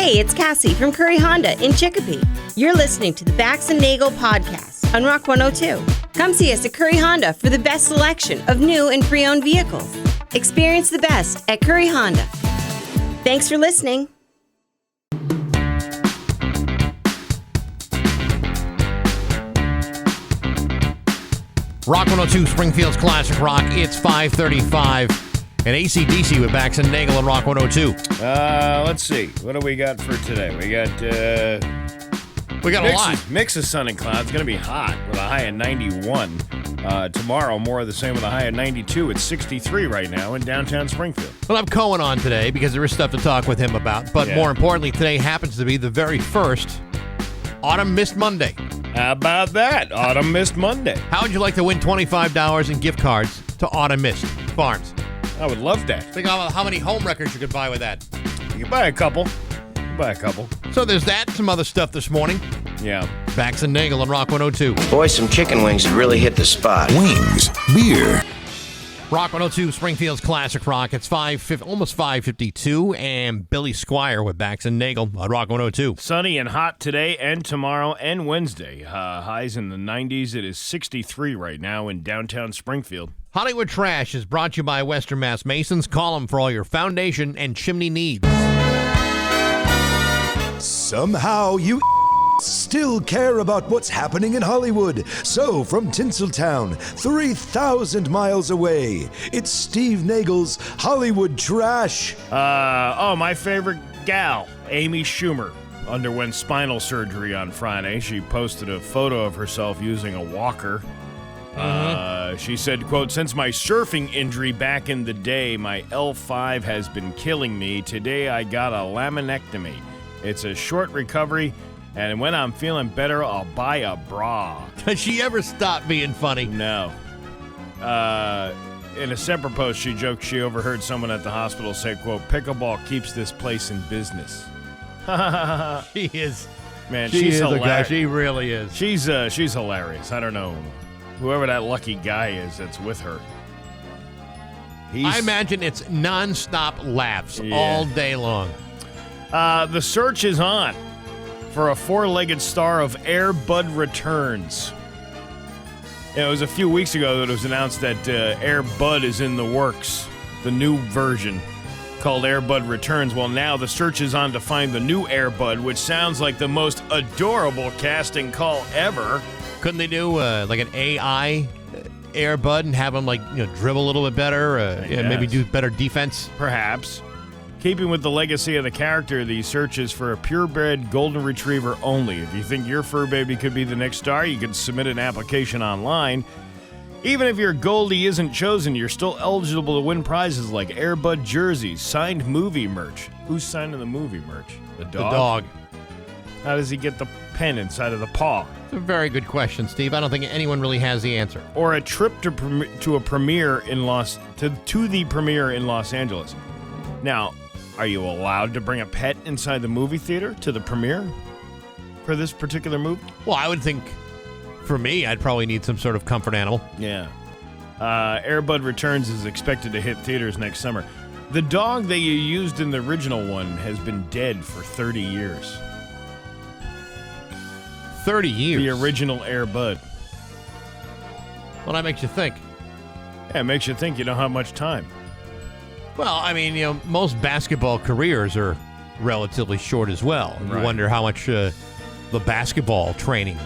Hey, it's Cassie from Curry Honda in Chicopee. You're listening to the Bax and Nagle podcast on Rock 102. Come see us at Curry Honda for the best selection of new and pre-owned vehicles. Experience the best at Curry Honda. Thanks for listening. Rock 102, Springfield's Classic Rock. It's 5:35. And AC/DC with Bax and Nagle on Rock 102. Let's see. What do we got for today? We got a lot. Mix of sun and clouds. It's going to be hot with a high of 91. Tomorrow, more of the same with a high of 92. It's 63 right now in downtown Springfield. We'll have Cohen on today because there is stuff to talk with him about. But more importantly, today happens to be the very first Autumn Mist Monday. How about that? Autumn Mist Monday. How would you like to win $25 in gift cards to Autumn Mist Farms? I would love that. Think about how many home records you could buy with that. You can buy a couple. So there's that. Some other stuff this morning. Yeah. Bax and Nagle on Rock 102. Boy, some chicken wings have really hit the spot. Wings, beer. Rock 102, Springfield's Classic Rock. It's almost 5:52, and Billy Squire with Bax and Nagle on Rock 102. Sunny and hot today and tomorrow and Wednesday. Highs in the 90s. It is 63 right now in downtown Springfield. Hollywood Trash is brought to you by Western Mass Masons. Call them for all your foundation and chimney needs. Somehow you still care about what's happening in Hollywood. So, from Tinseltown, 3,000 miles away, it's Steve Nagle's Hollywood Trash. My favorite gal, Amy Schumer, underwent spinal surgery on Friday. She posted a photo of herself using a walker. She said, quote, "Since my surfing injury back in the day, my L5 has been killing me. Today I got a laminectomy. It's a short recovery, and when I'm feeling better, I'll buy a bra." Does she ever stop being funny? No. In a separate post, she joked she overheard someone at the hospital say, quote, "Pickleball keeps this place in business." She is. Man, she's she's hilarious. She really is. She's hilarious. I don't know. Whoever that lucky guy is that's with her. I imagine it's nonstop laughs all day long. The search is on for a four-legged star of Air Bud Returns. It was a few weeks ago that it was announced that Air Bud is in the works, the new version called Air Bud Returns. Well, now the search is on to find the new Air Bud, which sounds like the most adorable casting call ever. Couldn't they do like an AI Air Bud and have him dribble a little bit better? Maybe do better defense? Perhaps. Keeping with the legacy of the character, the search is for a purebred golden retriever only. If you think your fur baby could be the next star, you can submit an application online. Even if your Goldie isn't chosen, you're still eligible to win prizes like Air Bud jerseys, signed movie merch. Who's signing the movie merch? The dog? The dog. How does he get the pen inside of the paw? It's a very good question, Steve. I don't think anyone really has the answer. Or a trip to a premiere in the premiere in Los Angeles. Now, are you allowed to bring a pet inside the movie theater to the premiere for this particular movie? Well, I would think, for me, I'd probably need some sort of comfort animal. Yeah. Air Bud Returns is expected to hit theaters next summer. The dog that you used in the original one has been dead for 30 years. 30 years? The original Air Bud. Well, that makes you think. Yeah, it makes you think you don't have much time. Well, I mean, most basketball careers are relatively short as well. Right. You wonder how much the basketball training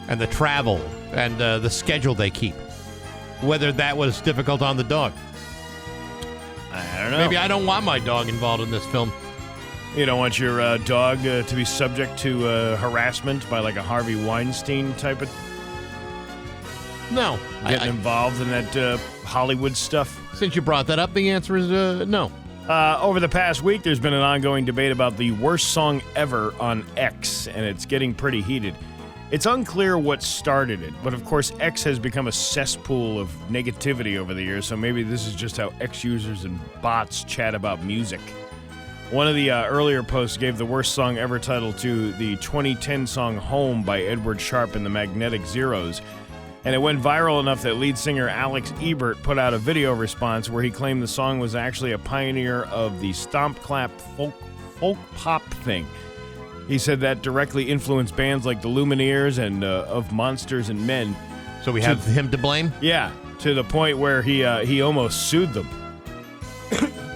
and the travel and the schedule they keep, whether that was difficult on the dog. I don't know. Maybe I don't want my dog involved in this film. You don't want your dog to be subject to harassment by like a Harvey Weinstein type of... No. Getting involved in that Hollywood stuff? Since you brought that up, the answer is no. Over the past week, there's been an ongoing debate about the worst song ever on X, and it's getting pretty heated. It's unclear what started it, but of course X has become a cesspool of negativity over the years, so maybe this is just how X users and bots chat about music. One of the earlier posts gave the worst song ever title to the 2010 song Home by Edward Sharpe and the Magnetic Zeros, and it went viral enough that lead singer Alex Ebert put out a video response where he claimed the song was actually a pioneer of the stomp clap folk pop thing. He said that directly influenced bands like the Lumineers and Of Monsters and Men. So we have him to blame? Yeah, to the point where he almost sued them.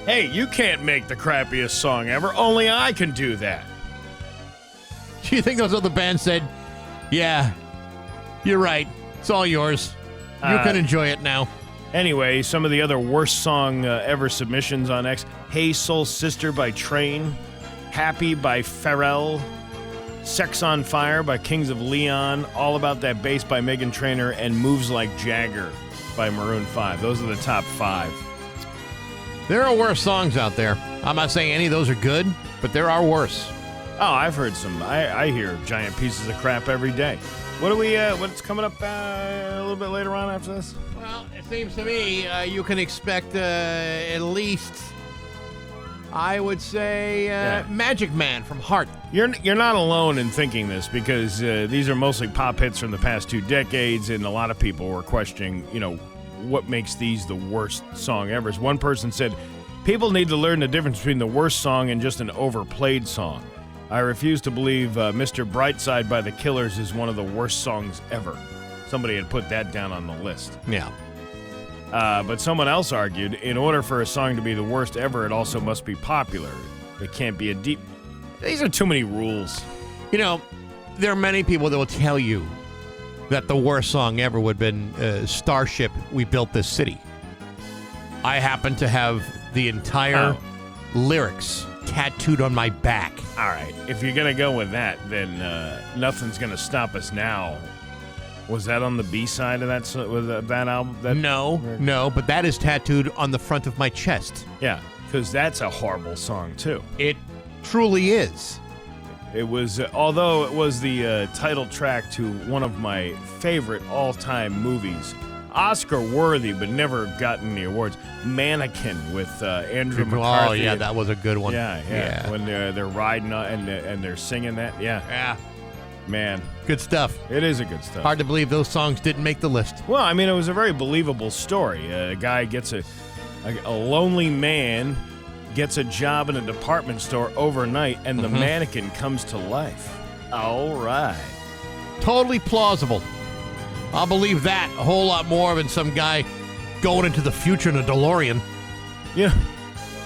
Hey, you can't make the crappiest song ever. Only I can do that. Do you think those other bands said, yeah, you're right. It's all yours. You can enjoy it now. Anyway, some of the other worst song ever submissions on X. Hey Soul Sister by Train. Happy by Pharrell. Sex on Fire by Kings of Leon. All About That Bass by Meghan Trainor. And Moves Like Jagger by Maroon 5. Those are the top 5. There are worse songs out there. I'm not saying any of those are good, but there are worse. Oh, I've heard some. I hear giant pieces of crap every day. What do we? What's coming up a little bit later on after this? Well, it seems to me you can expect at least, I would say, Magic Man from Heart. You're not alone in thinking this, because these are mostly pop hits from the past 2 decades, and a lot of people were questioning, what makes these the worst song ever. One person said, people need to learn the difference between the worst song and just an overplayed song. I refuse to believe Mr. Brightside by the Killers is one of the worst songs ever. Somebody had put that down on the list. Yeah. But someone else argued, in order for a song to be the worst ever, it also must be popular. It can't be a deep... These are too many rules. There are many people that will tell you that the worst song ever would have been Starship, We Built This City. I happen to have the entire lyrics tattooed on my back. All right. If you're going to go with that, then Nothing's Gonna Stop Us Now. Was that on the B-side of that album? No, but that is tattooed on the front of my chest. Yeah, because that's a horrible song, too. It truly is. It was, although it was the title track to one of my favorite all-time movies, Oscar-worthy, but never gotten the awards, Mannequin with Andrew McCarthy. Oh, yeah, that was a good one. Yeah. When they're riding and they're singing that. Yeah. Man. Good stuff. It is a good stuff. Hard to believe those songs didn't make the list. Well, I mean, it was a very believable story. A guy gets a lonely man gets a job in a department store overnight, and the mannequin comes to life. All right. Totally plausible. I'll believe that a whole lot more than some guy going into the future in a DeLorean. Yeah.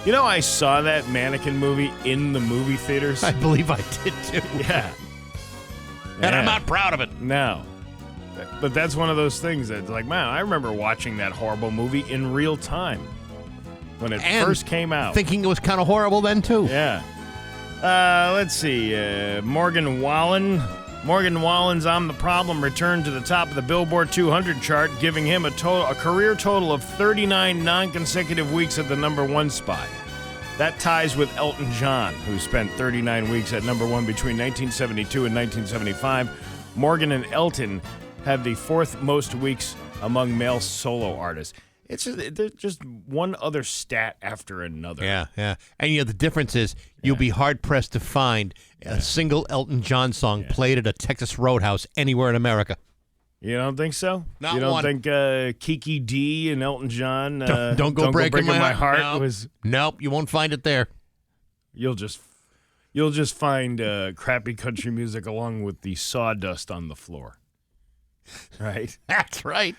I saw that Mannequin movie in the movie theaters. I believe I did, too. Yeah. And I'm not proud of it. No. But that's one of those things that's like, man, I remember watching that horrible movie in real time when it first came out. Thinking it was kind of horrible then, too. Yeah. Let's see. Morgan Wallen. Morgan Wallen's I'm the Problem returned to the top of the Billboard 200 chart, giving him a career total of 39 non-consecutive weeks at the number 1 spot. That ties with Elton John, who spent 39 weeks at number 1 between 1972 and 1975. Morgan and Elton have the 4th most weeks among male solo artists. There's just one other stat after another. Yeah. And the difference is you'll be hard-pressed to find a single Elton John song played at a Texas Roadhouse anywhere in America. You don't think so? Not you don't one. think Kiki D and Elton John don't go breaking my heart no. was? Nope, you won't find it there. You'll just find crappy country music along with the sawdust on the floor. Right? That's right.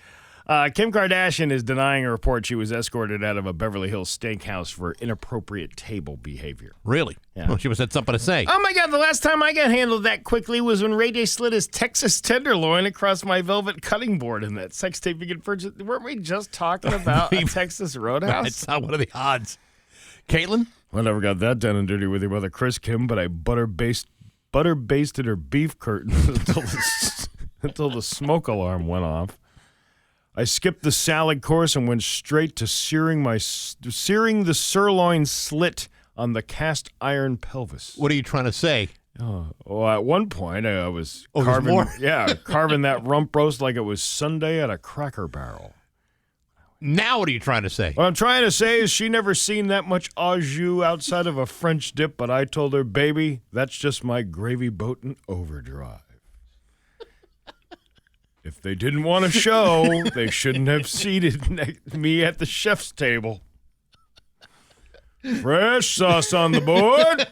Kim Kardashian is denying a report she was escorted out of a Beverly Hills steakhouse for inappropriate table behavior. Really? Yeah. Well, she must have something to say. Oh, my God. The last time I got handled that quickly was when Ray J slid his Texas tenderloin across my velvet cutting board in that sex tape you could purchase. Weren't we just talking about a Texas Roadhouse? It's not one of the odds. Caitlin? I never got that down and dirty with your mother, Chris Kim, but I butter basted her beef curtains until the smoke alarm went off. I skipped the salad course and went straight to searing the sirloin slit on the cast iron pelvis. What are you trying to say? Well, at one point I was carving that rump roast like it was Sunday at a Cracker Barrel. Now what are you trying to say? What I'm trying to say is she never seen that much au jus outside of a French dip, but I told her, baby, that's just my gravy boat in overdrive. If they didn't want to show, they shouldn't have seated me at the chef's table. Fresh sauce on the board.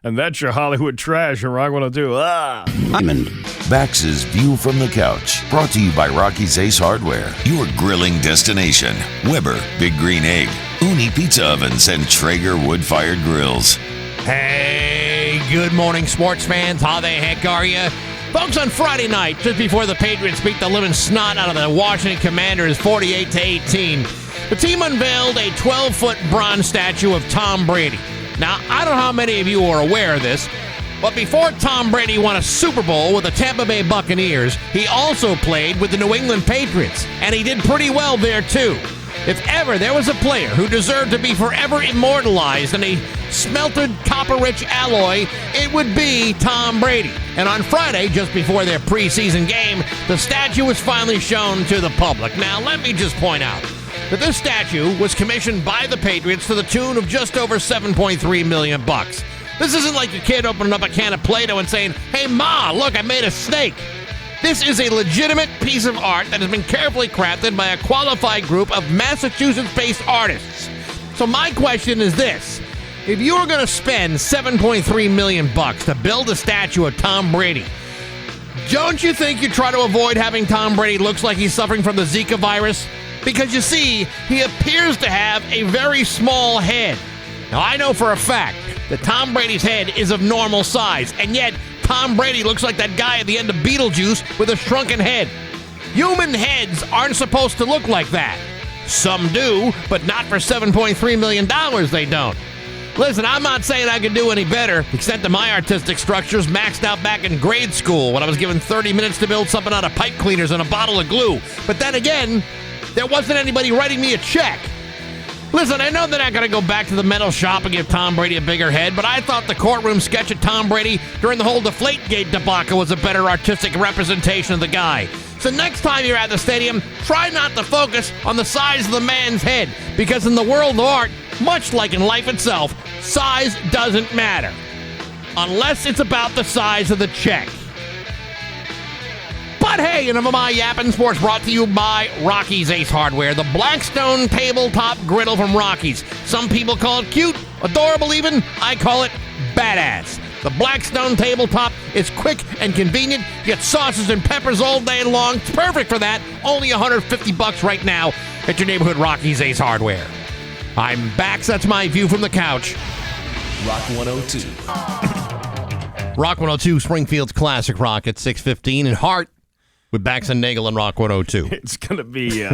And that's your Hollywood trash on Rock 102. Diamond. Bax's View from the Couch. Brought to you by Rocky's Ace Hardware. Your grilling destination. Weber, Big Green Egg, Uni Pizza Ovens, and Traeger wood-fired grills. Hey, good morning, sports fans. How the heck are you? Folks, on Friday night, just before the Patriots beat the living snot out of the Washington Commanders 48-18, the team unveiled a 12-foot bronze statue of Tom Brady. Now, I don't know how many of you are aware of this, but before Tom Brady won a Super Bowl with the Tampa Bay Buccaneers, he also played with the New England Patriots, and he did pretty well there, too. If ever there was a player who deserved to be forever immortalized in a smelted copper-rich alloy, it would be Tom Brady. And on Friday, just before their preseason game, the statue was finally shown to the public. Now, let me just point out that this statue was commissioned by the Patriots to the tune of just over $7.3 million. This isn't like a kid opening up a can of Play-Doh and saying, "Hey, Ma, look, I made a snake." This is a legitimate piece of art that has been carefully crafted by a qualified group of Massachusetts-based artists. So my question is this. If you were going to spend $7.3 million to build a statue of Tom Brady, don't you think you'd try to avoid having Tom Brady looks like he's suffering from the Zika virus? Because you see, he appears to have a very small head. Now, I know for a fact that Tom Brady's head is of normal size, and yet Tom Brady looks like that guy at the end of Beetlejuice with a shrunken head. Human heads aren't supposed to look like that. Some do, but not for $7.3 million, they don't. Listen, I'm not saying I could do any better, except that my artistic structures maxed out back in grade school when I was given 30 minutes to build something out of pipe cleaners and a bottle of glue. But then again, there wasn't anybody writing me a check. Listen, I know they're not going to go back to the metal shop and give Tom Brady a bigger head, but I thought the courtroom sketch of Tom Brady during the whole Deflategate debacle was a better artistic representation of the guy. So next time you're at the stadium, try not to focus on the size of the man's head, because in the world of art, much like in life itself, size doesn't matter. Unless it's about the size of the check. But hey, enough of my yapping. Sports brought to you by Rocky's Ace Hardware, the Blackstone tabletop griddle from Rocky's. Some people call it cute, adorable even. I call it badass. The Blackstone tabletop is quick and convenient. You get sauces and peppers all day long. It's perfect for that. Only $150 right now at your neighborhood Rocky's Ace Hardware. I'm Bax. That's my view from the couch. Rock 102. Rock 102, Springfield's classic rock at 6:15 in Hart. With Bax and Nagle and Rock 102. It's going to be,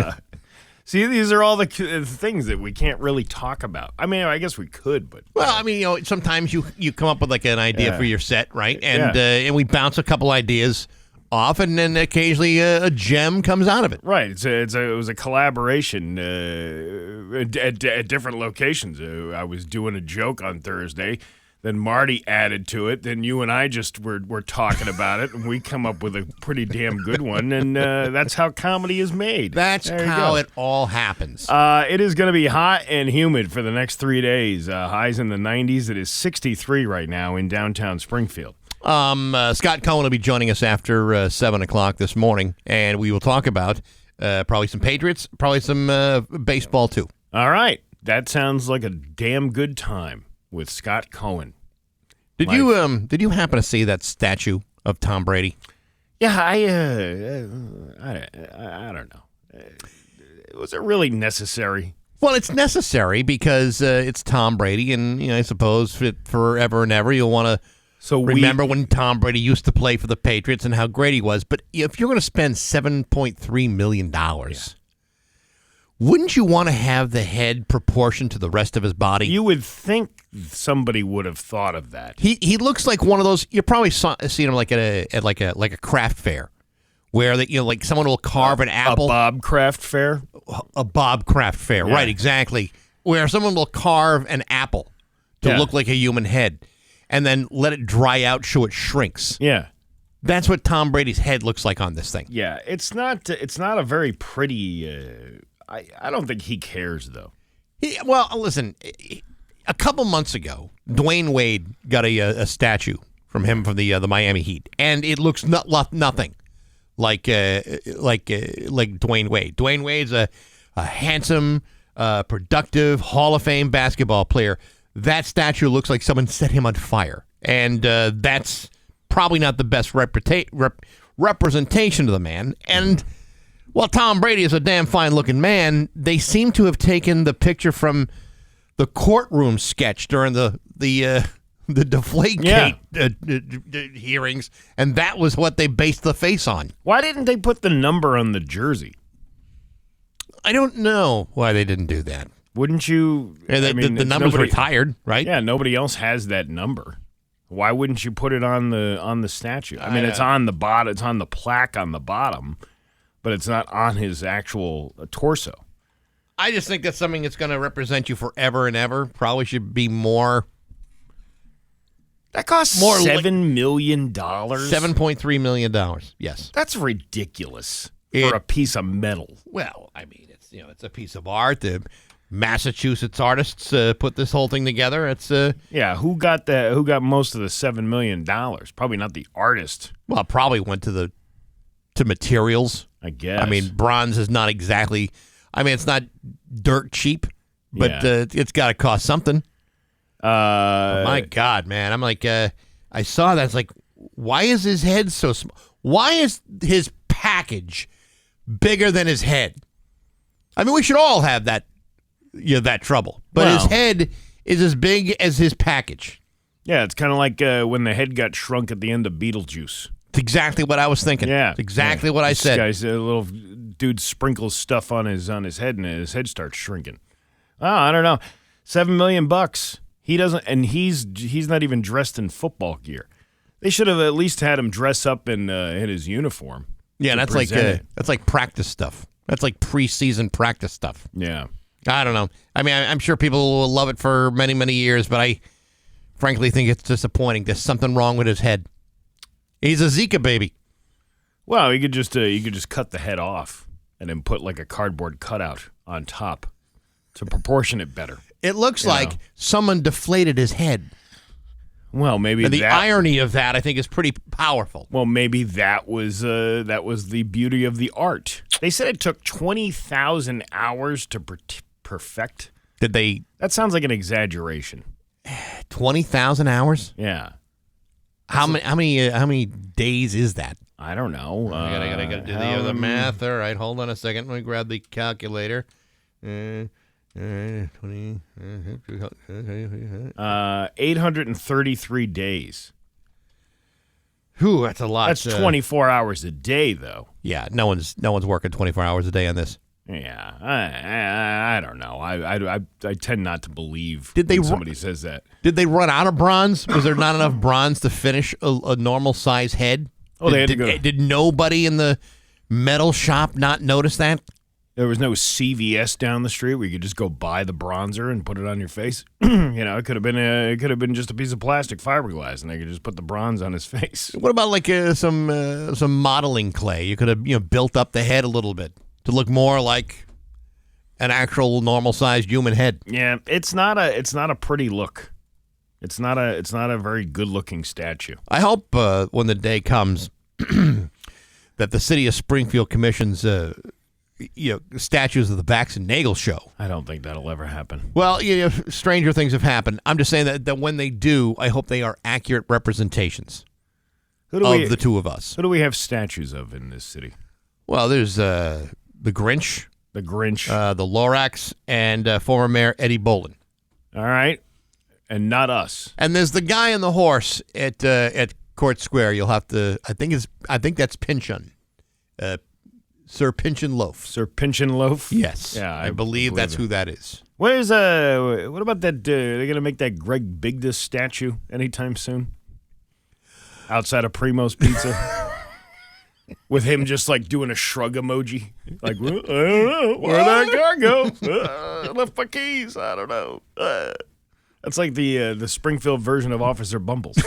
see, these are all the things that we can't really talk about. I mean, I guess we could, but. Well, I mean, you know, sometimes you come up with like an idea for your set, right? And and we bounce a couple ideas off, and then occasionally a gem comes out of it. Right. It was a collaboration at different locations. I was doing a joke on Thursday. Then Marty added to it. Then you and I just were talking about it, and we come up with a pretty damn good one. And that's how comedy is made. That's how it all happens. It is going to be hot and humid for the next 3 days. Highs in the 90s. It is 63 right now in downtown Springfield. Scott Cohen will be joining us after 7 o'clock this morning, and we will talk about probably some Patriots, probably some baseball too. All right. That sounds like a damn good time. With Scott Cohen. Did you happen to see that statue of Tom Brady? Yeah, I don't know. Was it really necessary? Well, it's necessary because it's Tom Brady, and I suppose forever and ever you'll want to remember when Tom Brady used to play for the Patriots and how great he was. But if you're going to spend $7.3 million, wouldn't you want to have the head proportioned to the rest of his body? You would think somebody would have thought of that. He looks like one of those. You probably seen him like at a craft fair, where like someone will carve an apple. A Bob Craft Fair. A Bob Craft Fair, right? Exactly. Where someone will carve an apple to look like a human head, and then let it dry out so it shrinks. Yeah. That's what Tom Brady's head looks like on this thing. Yeah, it's not a very pretty. I don't think he cares though. Well, listen. A couple months ago, Dwayne Wade got a statue from him from the Miami Heat, and it looks nothing like Dwayne Wade. Dwayne Wade's a handsome, productive Hall of Fame basketball player. That statue looks like someone set him on fire. And that's probably not the best representation of the man. And while Tom Brady is a damn fine-looking man, they seem to have taken the picture from the courtroom sketch during the Deflategate hearings, and that was what they based the face on. Why didn't they put the number on the jersey? I don't know why they didn't do that. Wouldn't you? Yeah, the number's retired, right? Yeah, nobody else has that number. Why wouldn't you put it on the statue? I mean, it's on the bottom. It's on the plaque on the bottom, but it's not on his actual torso. I just think that's something that's going to represent you forever and ever. Probably should be more. That costs more $7 million. $7.3 million. Yes, that's ridiculous for a piece of metal. Well, I mean, it's a piece of art. The Massachusetts artists put this whole thing together. It's yeah. Who got most of the $7 million? Probably not the artist. Well, it probably went to materials. I guess. I mean, bronze is not exactly. I mean, it's not dirt cheap, but it's got to cost something. Oh my God, man! I'm like, I saw that. It's like, why is his head so small? Why is his package bigger than his head? I mean, we should all have that. That trouble. But his head is as big as his package. Yeah, it's kind of like when the head got shrunk at the end of Beetlejuice. It's exactly what I was thinking. Yeah. It's exactly what I said. This guy's a little dude sprinkles stuff on his head, and his head starts shrinking. Oh, I don't know. $7 million. He doesn't, and he's not even dressed in football gear. They should have at least had him dress up in his uniform. Yeah, that's like practice stuff. That's like preseason practice stuff. Yeah. I don't know. I mean, I'm sure people will love it for many, many years, but I frankly think it's disappointing. There's something wrong with his head. He's a Zika baby. Well, you could just cut the head off and then put like a cardboard cutout on top to proportion it better. It looks like someone deflated his head. Well, maybe the irony of that, I think, is pretty powerful. Well, maybe that was the beauty of the art. They said it took 20,000 hours to perfect. Did they? That sounds like an exaggeration. 20,000 hours? Yeah. How many days is that? I don't know. I gotta do the math. All right, hold on a second. Let me grab the calculator. 833 days. Whew, that's a lot. That's 24 hours a day, though. Yeah, no one's working 24 hours a day on this. Yeah, I don't know. I tend not to believe somebody says that. Did they run out of bronze? Was there not enough bronze to finish a normal size head? Oh, they had to go. Did nobody in the metal shop not notice that? There was no CVS down the street where you could just go buy the bronzer and put it on your face. It could have been just a piece of plastic fiberglass, and they could just put the bronze on his face. What about like some modeling clay? You could have built up the head a little bit to look more like an actual normal sized human head. Yeah, it's not a pretty look. It's not a very good looking statue. I hope when the day comes that the city of Springfield commissions statues of the Bax and Nagle show. I don't think that'll ever happen. Well, stranger things have happened. I'm just saying that when they do, I hope they are accurate representations of the two of us. Who do we have statues of in this city? Well, there's the Grinch. The Grinch. The Lorax, and former Mayor Eddie Bolin. All right. And not us. And there's the guy on the horse at Court Square. You'll have to, I think that's Pynchon. Sir Pynchon Loaf. Sir Pynchon Loaf? Yes. Yeah, I believe that's who that is. What about that? They're going to make that Greg Bigdus statue anytime soon? Outside of Primo's Pizza? With him just like doing a shrug emoji. Like, well, I don't know. Where'd that car go? I left my keys. I don't know. That's like the Springfield version of Officer Bumbles.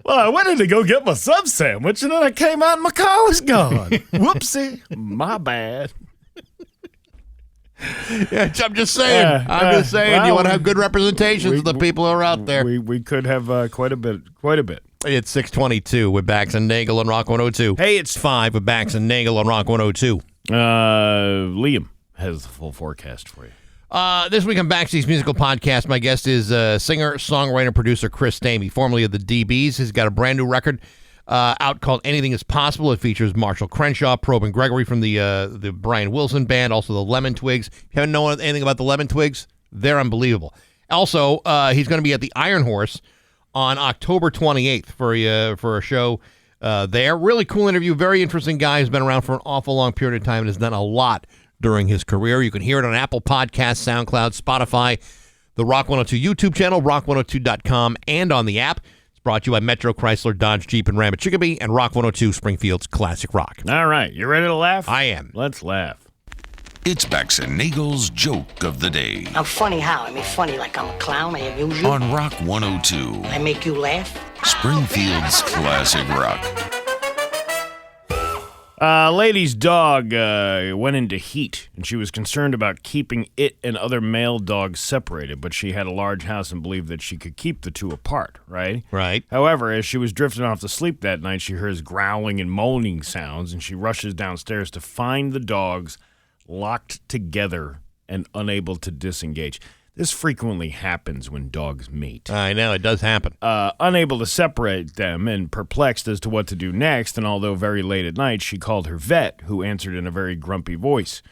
Well, I went in to go get my sub sandwich, and then I came out and my car was gone. Whoopsie. My bad. Yeah, I'm just saying. Well, you want to have good representations of the people who are out there. We could have quite a bit. It's 6:22 with Bax and Nagle on Rock 102. Hey, it's 5 with Bax and Nagle on Rock 102. Liam has the full forecast for you. This week on Baxi's Musical Podcast, my guest is singer, songwriter, producer Chris Stamey, formerly of the DBs. He's got a brand new record out called Anything Is Possible. It features Marshall Crenshaw, Probe and Gregory from the Brian Wilson Band, also the Lemon Twigs. If you haven't known anything about the Lemon Twigs, they're unbelievable. Also, he's going to be at the Iron Horse on October 28th for a show there. Really cool interview. Very interesting guy. He's been around for an awful long period of time and has done a lot during his career. You can hear it on Apple Podcasts, SoundCloud, Spotify, the Rock 102 YouTube channel, rock102.com, and on the app. It's brought to you by Metro Chrysler, Dodge, Jeep, and Ram at Chicopee, and Rock 102, Springfield's classic rock. All right, you ready to laugh? I am. Let's laugh. It's Bax and Nagle's Joke of the Day I'm funny how? I mean funny like I'm a clown, I amuse you. on Rock 102, I make you laugh. Springfield's classic rock. Lady's dog went into heat, and she was concerned about keeping it and other male dogs separated, but she had a large house and believed that she could keep the two apart, right? Right. However, as she was drifting off to sleep that night, she hears growling and moaning sounds, and she rushes downstairs to find the dogs locked together and unable to disengage. This frequently happens when dogs mate. I know, it does happen. Unable to separate them and perplexed as to what to do next, and although very late at night, she called her vet, who answered in a very grumpy voice.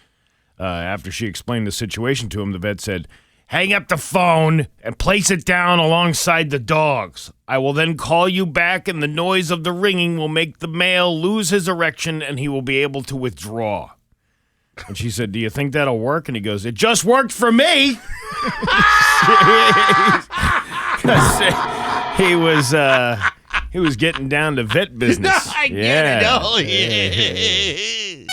After she explained the situation to him, the vet said, "Hang up the phone and place it down alongside the dogs. I will then call you back, and the noise of the ringing will make the male lose his erection, and he will be able to withdraw." And she said, "Do you think that'll work?" And he goes, "It just worked for me." he was getting down to vet business. I get it. Oh, yeah.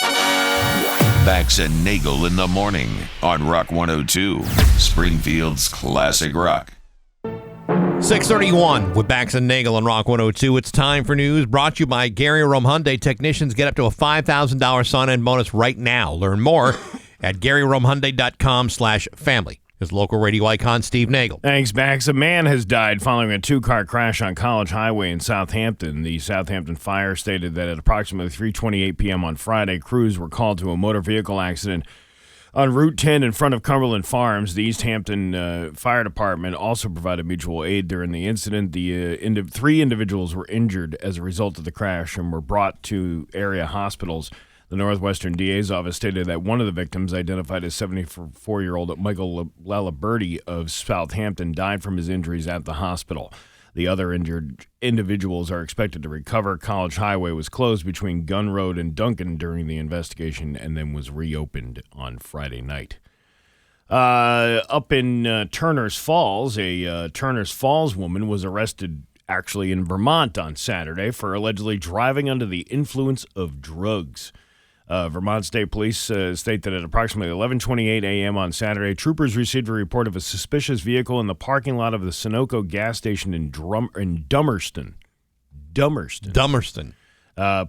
Bax and Nagle in the morning on Rock 102, Springfield's classic rock. 6:31 with Bax and Nagle on Rock 102. It's time for news brought to you by Gary Rome Hyundai. Technicians get up to a $5,000 sign-in bonus right now. Learn more at GaryRomeHyundai.com/family. His local radio icon, Steve Nagle. Thanks, Bax. A man has died following a two-car crash on College Highway in Southampton. The Southampton Fire stated that at approximately 3:28 p.m. on Friday, crews were called to a motor vehicle accident on Route 10 in front of Cumberland Farms. The East Hampton Fire Department also provided mutual aid during the incident. The three individuals were injured as a result of the crash and were brought to area hospitals. The Northwestern DA's office stated that one of the victims, identified as 74-year-old Michael Laliberti of Southampton, died from his injuries at the hospital. The other injured individuals are expected to recover. College Highway was closed between Gun Road and Duncan during the investigation and then was reopened on Friday night. Up in Turner's Falls, a Turner's Falls woman was arrested actually in Vermont on Saturday for allegedly driving under the influence of drugs. Vermont State Police state that at approximately 11:28 a.m. on Saturday, troopers received a report of a suspicious vehicle in the parking lot of the Sunoco gas station in Dummerston.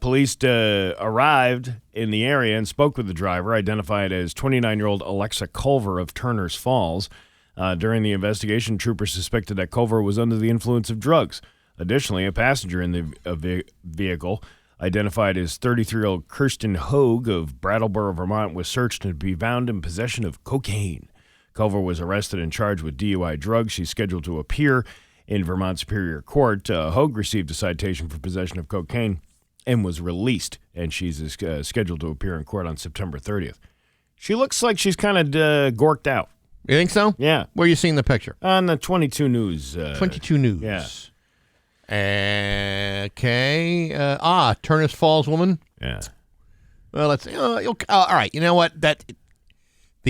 Police arrived in the area and spoke with the driver, identified as 29-year-old Alexa Culver of Turner's Falls. During the investigation, troopers suspected that Culver was under the influence of drugs. Additionally, a passenger in the vehicle, identified as 33-year-old Kirsten Hogue of Brattleboro, Vermont, was searched and be found in possession of cocaine. Culver was arrested and charged with DUI drugs. She's scheduled to appear in Vermont Superior Court. Hogue received a citation for possession of cocaine and was released, and she's scheduled to appear in court on September 30th. She looks like she's kind of gorked out. You think so? Yeah. Where are you seeing the picture? On the 22 News. 22 News. Yeah. Okay. Turner's Falls woman. Yeah. Well, let's. All right. You know what? The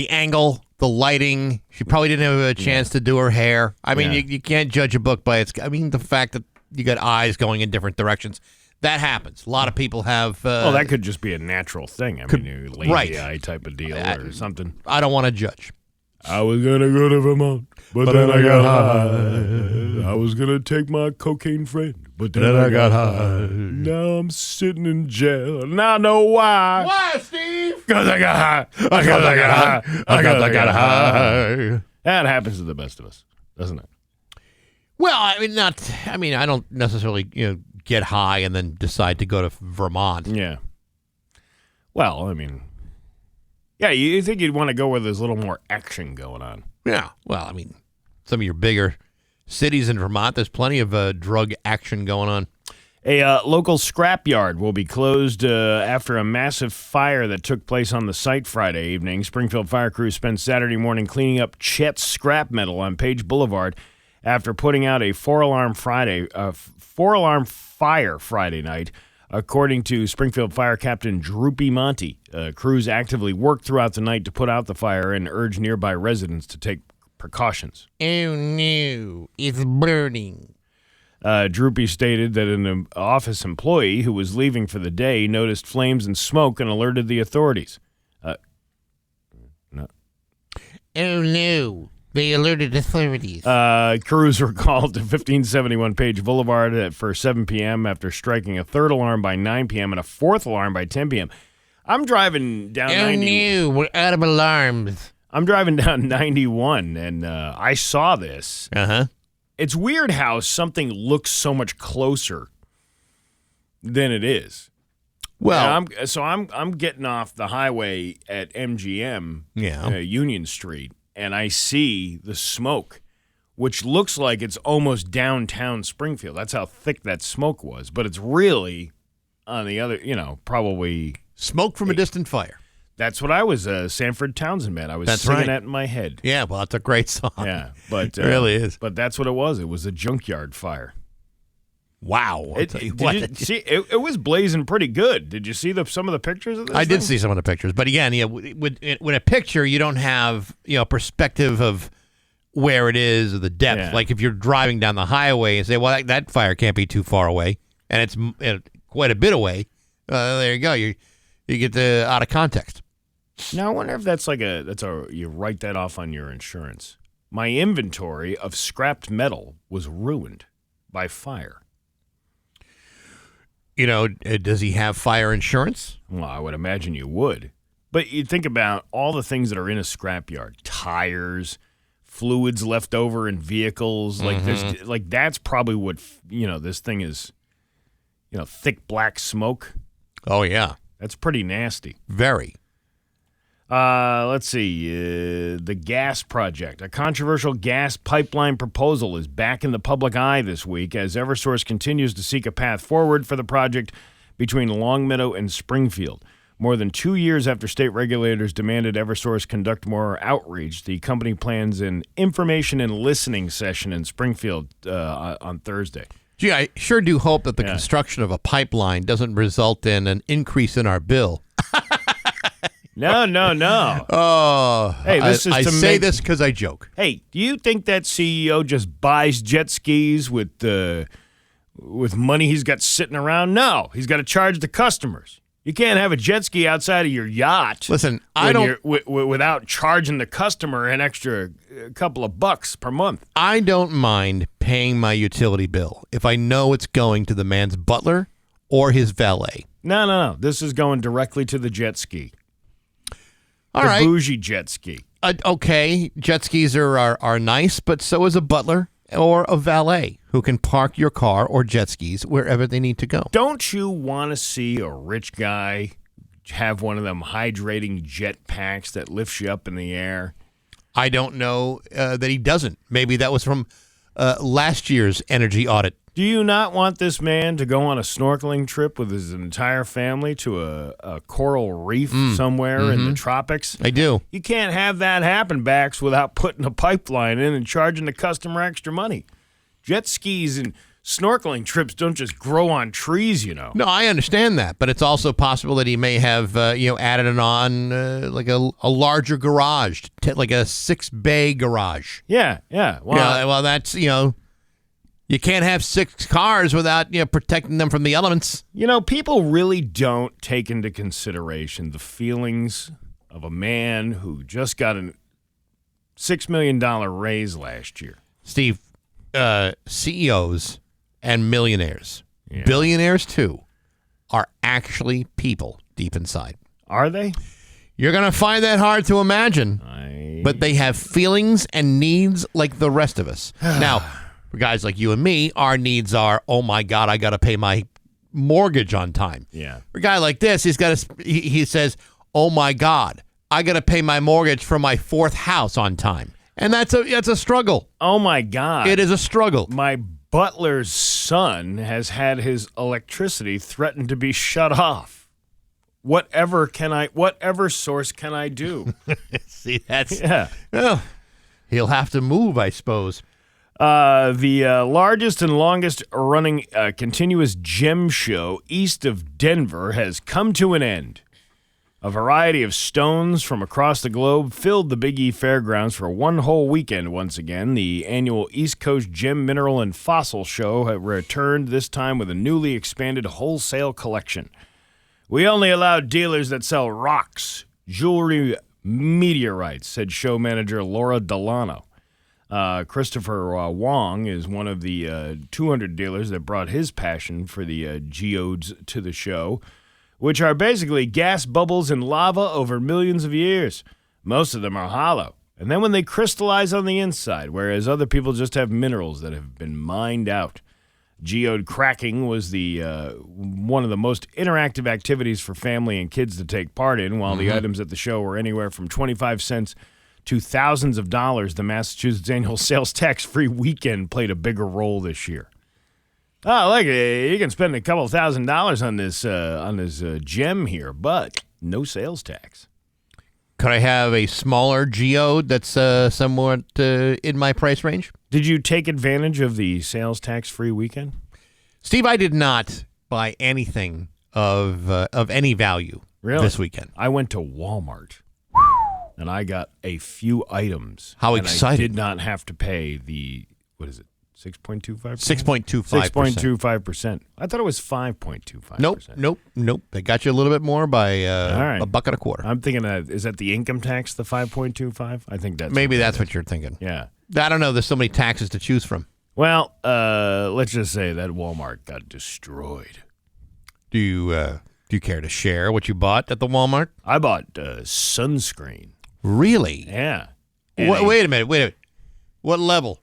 angle, the lighting. She probably didn't have a chance to do her hair. I mean, you can't judge a book by its. I mean, the fact that you got eyes going in different directions. That happens. A lot of people have. Well, that could just be a natural thing. I mean, a lazy eye type of deal or something. I don't want to judge. I was going to go to Vermont, but then I got high. I was going to take my cocaine friend, but then I got high. Now I'm sitting in jail, and I know why. Why, Steve? Because I got high. Because I got high. Because I got high. That happens to the best of us, doesn't it? Well, I don't necessarily, get high and then decide to go to Vermont. Yeah. Well, I mean, Yeah, you think you'd want to go where there's a little more action going on. Yeah. Well, I mean, some of your bigger cities in Vermont, there's plenty of drug action going on. A local scrapyard will be closed after a massive fire that took place on the site Friday evening. Springfield fire crews spent Saturday morning cleaning up Chet's scrap metal on Page Boulevard after putting out a four-alarm fire Friday night. According to Springfield Fire Captain Droopy Monty, crews actively worked throughout the night to put out the fire and urge nearby residents to take precautions. Oh, no, it's burning. Droopy stated that an office employee who was leaving for the day noticed flames and smoke and alerted the authorities. Oh, no. They alerted authorities. Crews were called to 1571 Page Boulevard for 7 p.m. after striking a third alarm by 9 p.m. and a fourth alarm by 10 p.m. I'm driving down 90. No, we're out of alarms. I'm driving down 91, and I saw this. Uh-huh. It's weird how something looks so much closer than it is. Well, I'm getting off the highway at MGM, Union Street, and I see the smoke, which looks like it's almost downtown Springfield. That's how thick that smoke was, but it's really on the other, probably smoke from a distant fire. That's what I was, Sanford Townsend, man. I was singing that in my head. Yeah, well, that's a great song. Yeah, but it really is. But that's what it was. It was a junkyard fire. Wow. It was blazing pretty good. Did you see some of the pictures of this? I did see some of the pictures. But again, with a picture, you don't have perspective of where it is or the depth. Yeah. Like if you're driving down the highway and say, well, that fire can't be too far away, and it's quite a bit away, there you go. You get out of context. Now, I wonder if that's you write that off on your insurance. My inventory of scrapped metal was ruined by fire. Does he have fire insurance? Well, I would imagine you would. But you think about all the things that are in a scrapyard: tires, fluids left over in vehicles. Like that's probably what this thing is. Thick black smoke. Oh yeah, that's pretty nasty. Very. Let's see. The gas project. A controversial gas pipeline proposal is back in the public eye this week as Eversource continues to seek a path forward for the project between Longmeadow and Springfield. More than 2 years after state regulators demanded Eversource conduct more outreach, the company plans an information and listening session in Springfield on Thursday. Gee, I sure do hope that the construction of a pipeline doesn't result in an increase in our bill. No. Oh, hey, I say this because I joke. Hey, do you think that CEO just buys jet skis with money he's got sitting around? No, he's got to charge the customers. You can't have a jet ski outside of your yacht. Listen, I don't without charging the customer an extra couple of bucks per month. I don't mind paying my utility bill if I know it's going to the man's butler or his valet. No. This is going directly to the jet ski. All right. Bougie jet ski. Okay, jet skis are nice, but so is a butler or a valet who can park your car or jet skis wherever they need to go. Don't you want to see a rich guy have one of them hydrating jet packs that lifts you up in the air? I don't know that he doesn't. Maybe that was from last year's energy audit. Do you not want this man to go on a snorkeling trip with his entire family to a coral reef somewhere in the tropics? I do. You can't have that happen, Bax, without putting a pipeline in and charging the customer extra money. Jet skis and snorkeling trips don't just grow on trees, No, I understand that, but it's also possible that he may have, added it on like a larger garage, like a 6-bay garage. Yeah. Well, that's, you can't have 6 cars without protecting them from the elements. People really don't take into consideration the feelings of a man who just got a $6 million raise last year. Steve, CEOs and millionaires, billionaires too, are actually people deep inside. Are they? You're going to find that hard to imagine, but they have feelings and needs like the rest of us. Now, for guys like you and me, our needs are, oh my God, I got to pay my mortgage on time. Yeah. For a guy like this, he says, oh my God, I got to pay my mortgage for my 4th house on time. And that's a struggle. Oh, my God. It is a struggle. My butler's son has had his electricity threatened to be shut off. Whatever source can I do? See, that's... Yeah. Well, he'll have to move, I suppose. The largest and longest running continuous gem show east of Denver has come to an end. A variety of stones from across the globe filled the Big E Fairgrounds for one whole weekend once again. The annual East Coast Gem, Mineral, and Fossil Show returned this time with a newly expanded wholesale collection. We only allow dealers that sell rocks, jewelry, meteorites, said show manager Laura Delano. Christopher Wong is one of the 200 dealers that brought his passion for the geodes to the show, which are basically gas bubbles in lava over millions of years. Most of them are hollow, and then when they crystallize on the inside, whereas other people just have minerals that have been mined out. Geode cracking was the one of the most interactive activities for family and kids to take part in, while the items at the show were anywhere from 25 cents to thousands of dollars. The Massachusetts annual sales tax-free weekend played a bigger role this year. Oh, look, you can spend a couple $1,000s on this gem here, but no sales tax. Could I have a smaller geode that's somewhat in my price range? Did you take advantage of the sales tax-free weekend? Steve, I did not buy anything of any value this weekend. I went to Walmart, and I got a few items. How and exciting. I did not have to pay the, 6.25%? 6.25%. 6.25%. I thought it was 5.25%. Nope. They got you a little bit more by All right. a buck and a quarter. I'm thinking is that the income tax, the 5.25? I think that's Maybe that's what you're thinking. Yeah. I don't know. There's so many taxes to choose from. Well, let's just say that Walmart got destroyed. Do you care to share what you bought at the Walmart? I bought sunscreen. Really? Yeah. Wait a minute. What level?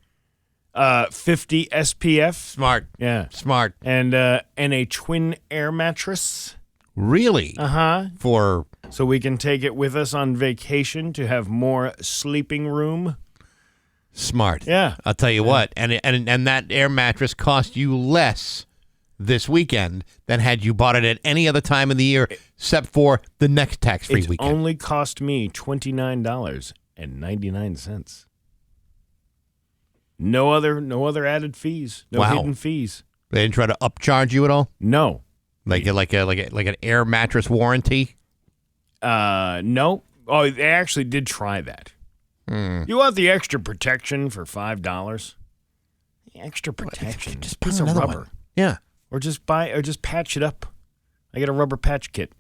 50 SPF. Smart. Yeah. Smart. And a twin air mattress. Really? Uh-huh. So we can take it with us on vacation to have more sleeping room. Smart. Yeah. I'll tell you what. And that air mattress cost you less this weekend than had you bought it at any other time of the year except for the next tax-free weekend. It only cost me $29.99. No other added fees. No hidden fees. They didn't try to upcharge you at all? No. Like an air mattress warranty? No. Oh, they actually did try that. You want the extra protection for $5? The extra protection. Just piece buy of another rubber. one. Yeah. Or just patch it up. I get a rubber patch kit.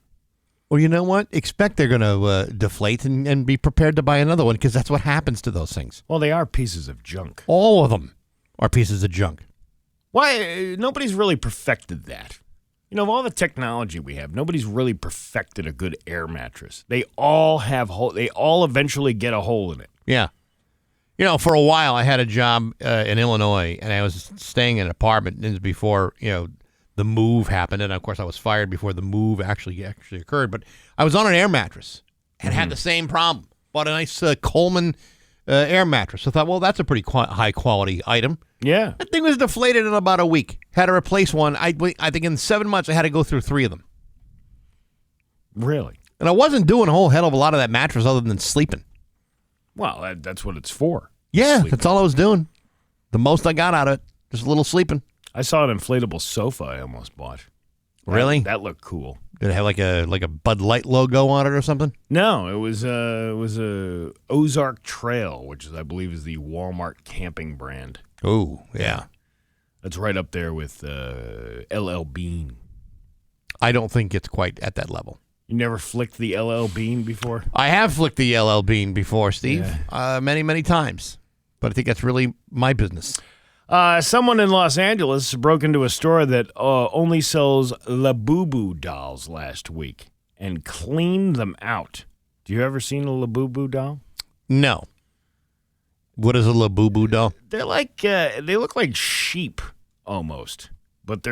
Well, you know what? Expect they're going to deflate and be prepared to buy another one because that's what happens to those things. Well, they are pieces of junk. All of them are pieces of junk. Why? Nobody's really perfected that. You know, of all the technology we have, nobody's really perfected a good air mattress. They all have they all eventually get a hole in it. Yeah. You know, for a while I had a job in Illinois and I was staying in an apartment. And this was before, the move happened. And of course I was fired before the move actually occurred. But I was on an air mattress and had the same problem. Bought a nice Coleman air mattress. I thought, well, that's a pretty high quality item. Yeah. That thing was deflated in about a week. Had to replace one. I think in 7 months I had to go through 3 of them. Really? And I wasn't doing a whole hell of a lot of that mattress other than sleeping. Well, that's what it's for. Yeah, Sleeping. that's all I was doing. The most I got out of it, just a little sleeping. I saw an inflatable sofa I almost bought. Really? That looked cool. Did it have like a Bud Light logo on it or something? No, it was a Ozark Trail, which I believe is the Walmart camping brand. Oh, yeah. That's right up there with LL Bean. I don't think it's quite at that level. You never flicked the LL Bean before? I have flicked the LL Bean before, Steve. Yeah. Many, many times. But I think that's really my business. Someone in Los Angeles broke into a store that only sells Labubu dolls last week and cleaned them out. Do you ever seen a Labubu doll? No. What is a Labubu doll? They're like they look like sheep almost, but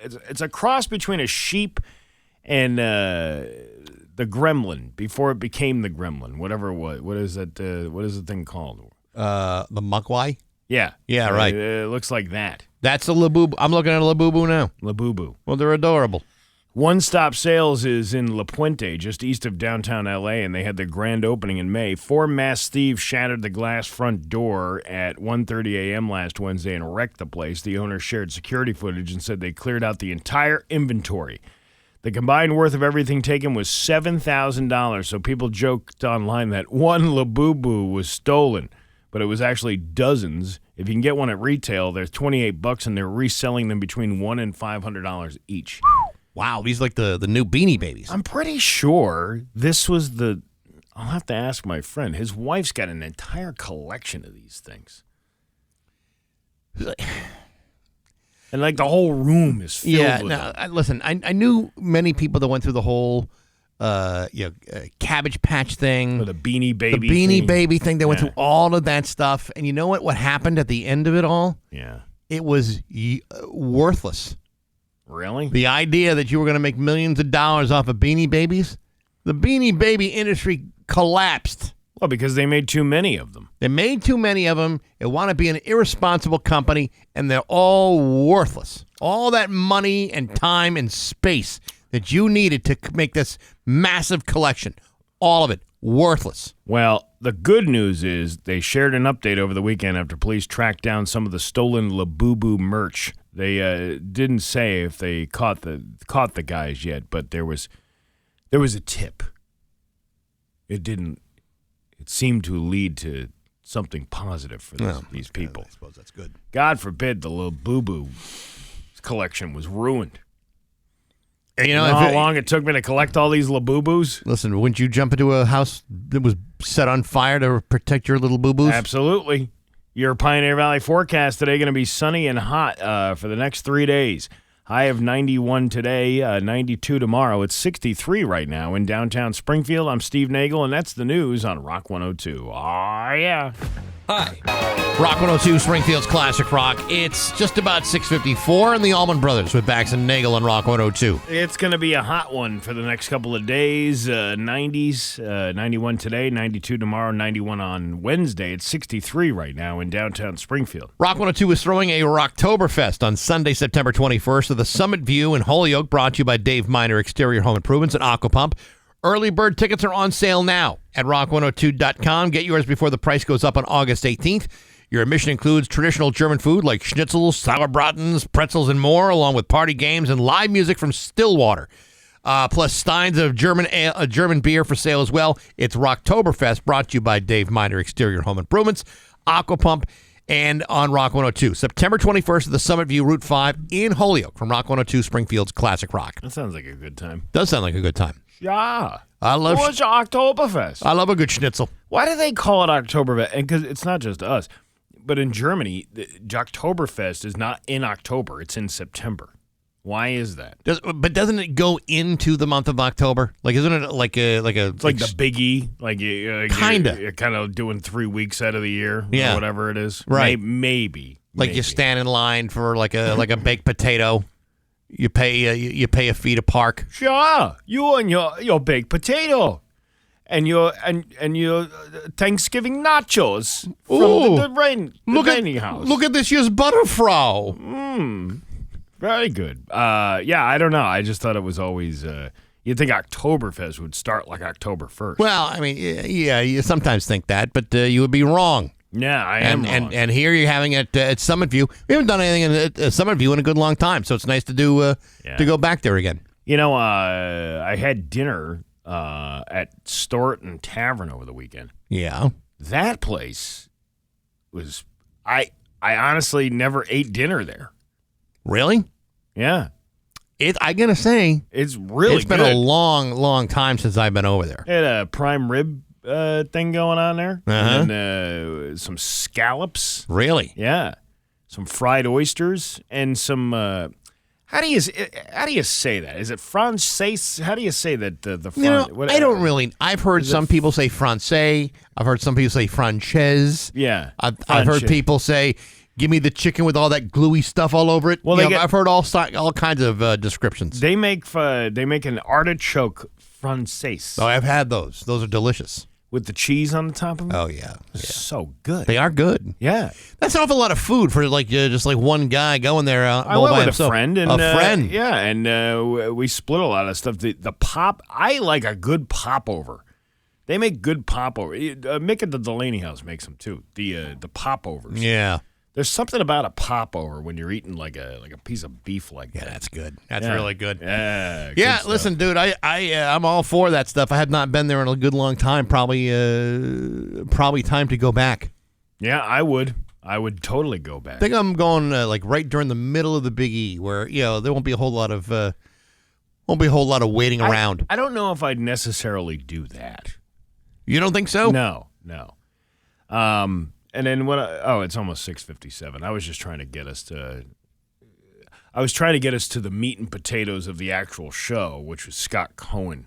it's a cross between a sheep and the Gremlin before it became the Gremlin, whatever it was. What is that? What is the thing called? The Mugwai? Yeah. Yeah, right. It looks like that. That's a Labubu. I'm looking at a Labubu now. Labubu. Well, they're adorable. One Stop Sales is in La Puente, just east of downtown L.A., and they had their grand opening in May. 4 masked thieves shattered the glass front door at 1:30 a.m. last Wednesday and wrecked the place. The owner shared security footage and said they cleared out the entire inventory. The combined worth of everything taken was $7,000, so people joked online that one Labubu was stolen, but it was actually dozens. If you can get one at retail, they're $28, and they're reselling them between $100 and $500 each. Wow, these are like the new Beanie Babies. I'm pretty sure this was the... I'll have to ask my friend. His wife's got an entire collection of these things. And like the whole room is filled with them. Listen, I knew many people that went through the whole Cabbage Patch thing. Or the Beanie Baby The Beanie thing. Baby thing. They went through all of that stuff. And you know what? What happened at the end of it all? Yeah. It was worthless. Really? The idea that you were going to make millions of dollars off of Beanie Babies, the Beanie Baby industry collapsed. Well, because they made too many of them. They made too many of them. It want to be an irresponsible company, and they're all worthless. All that money and time and space that you needed to make this massive collection, all of it, worthless. Well, the good news is they shared an update over the weekend after police tracked down some of the stolen Labubu merch. They didn't say if they caught the guys yet, but there was a tip. It seemed to lead to something positive for these people. I suppose that's good. God forbid the Labubu collection was ruined. And you know how long it took me to collect all these Labubus? Listen, wouldn't you jump into a house that was set on fire to protect your little boo-boos? Absolutely. Your Pioneer Valley forecast today going to be sunny and hot for the next 3 days. High of 91 today, 92 tomorrow. It's 63 right now in downtown Springfield. I'm Steve Nagle, and that's the news on Rock 102. Aw, yeah. Hi. Rock 102, Springfield's Classic Rock. It's just about 6:54 in the Allman Brothers with Bax and Nagle on Rock 102. It's going to be a hot one for the next couple of days. 90s, 91 today, 92 tomorrow, 91 on Wednesday. It's 63 right now in downtown Springfield. Rock 102 is throwing a Rocktoberfest on Sunday, September 21st at the Summit View in Holyoke, brought to you by Dave Miner Exterior Home Improvements and Aqua Pump. Early bird tickets are on sale now at rock102.com. Get yours before the price goes up on August 18th. Your admission includes traditional German food like schnitzels, sauerbratens, pretzels, and more, along with party games and live music from Stillwater. Plus steins of German beer for sale as well. It's Rocktoberfest, brought to you by Dave Miner Exterior Home Improvements, Aqua Pump, and on Rock 102. September 21st at the Summit View, Route 5 in Holyoke from Rock 102, Springfield's Classic Rock. That sounds like a good time. Does sound like a good time. Yeah. I love What's Oktoberfest? I love a good schnitzel. Why do they call it Oktoberfest? And because it's not just us, but in Germany, the Oktoberfest is not in October; it's in September. Why is that? But doesn't it go into the month of October? Like, isn't it like a It's like the biggie, like Kinda. You're kind of doing 3 weeks out of the year, Yeah. or whatever it is. Right. Maybe. you stand in line for like a baked potato. You pay a fee to park. Sure, you and your baked potato, and your Thanksgiving nachos from the rainy house. Look at this year's Butterfrau. Very good. Yeah, I don't know. I just thought it was always. You'd think Oktoberfest would start like October 1st. Well, I mean, yeah, you sometimes think that, but you would be wrong. Yeah, I am wrong. And here you're having it at Summit View. We haven't done anything at Summit View in a good long time, so it's nice to do to go back there again. You know, I had dinner at Staunton Tavern over the weekend. Yeah, that place was. I honestly never ate dinner there. Really? Yeah. I gotta say, it's really. It's been a long time since I've been over there. They had a prime rib thing going on there, and some scallops. Really? Yeah, some fried oysters and some. How do you say that? Is it Francais? How do you say that? I don't really. I've heard some people say Francais. I've heard some people say Frances. Yeah, I've heard people say, "Give me the chicken with all that gluey stuff all over it." Well, I've heard all kinds of descriptions. They make an artichoke Francaise. Oh, I've had those. Those are delicious. With the cheese on the top of them? Oh, yeah. So good. They are good. Yeah. That's an awful lot of food for just like one guy going there I all went by with himself. a friend. And, a friend. Yeah, and we split a lot of stuff. The pop, I like a good popover. They make good popover. Mick at the Delaney House makes them, too. The popovers. Yeah. There's something about a popover when you're eating like a piece of beef like that. Yeah, that's good. That's really good. Yeah. Yeah, good listen, stuff. dude, I'm all for that stuff. I have not been there in a good long time. Probably time to go back. Yeah, I would. I would totally go back. I think I'm going like right during the middle of the Big E, where there won't be a whole lot of waiting around. I don't know if I'd necessarily do that. You don't think so? No. And then it's almost 6:57. I was just trying to get us to. I was trying to get us to the meat and potatoes of the actual show, which was Scott Cohen.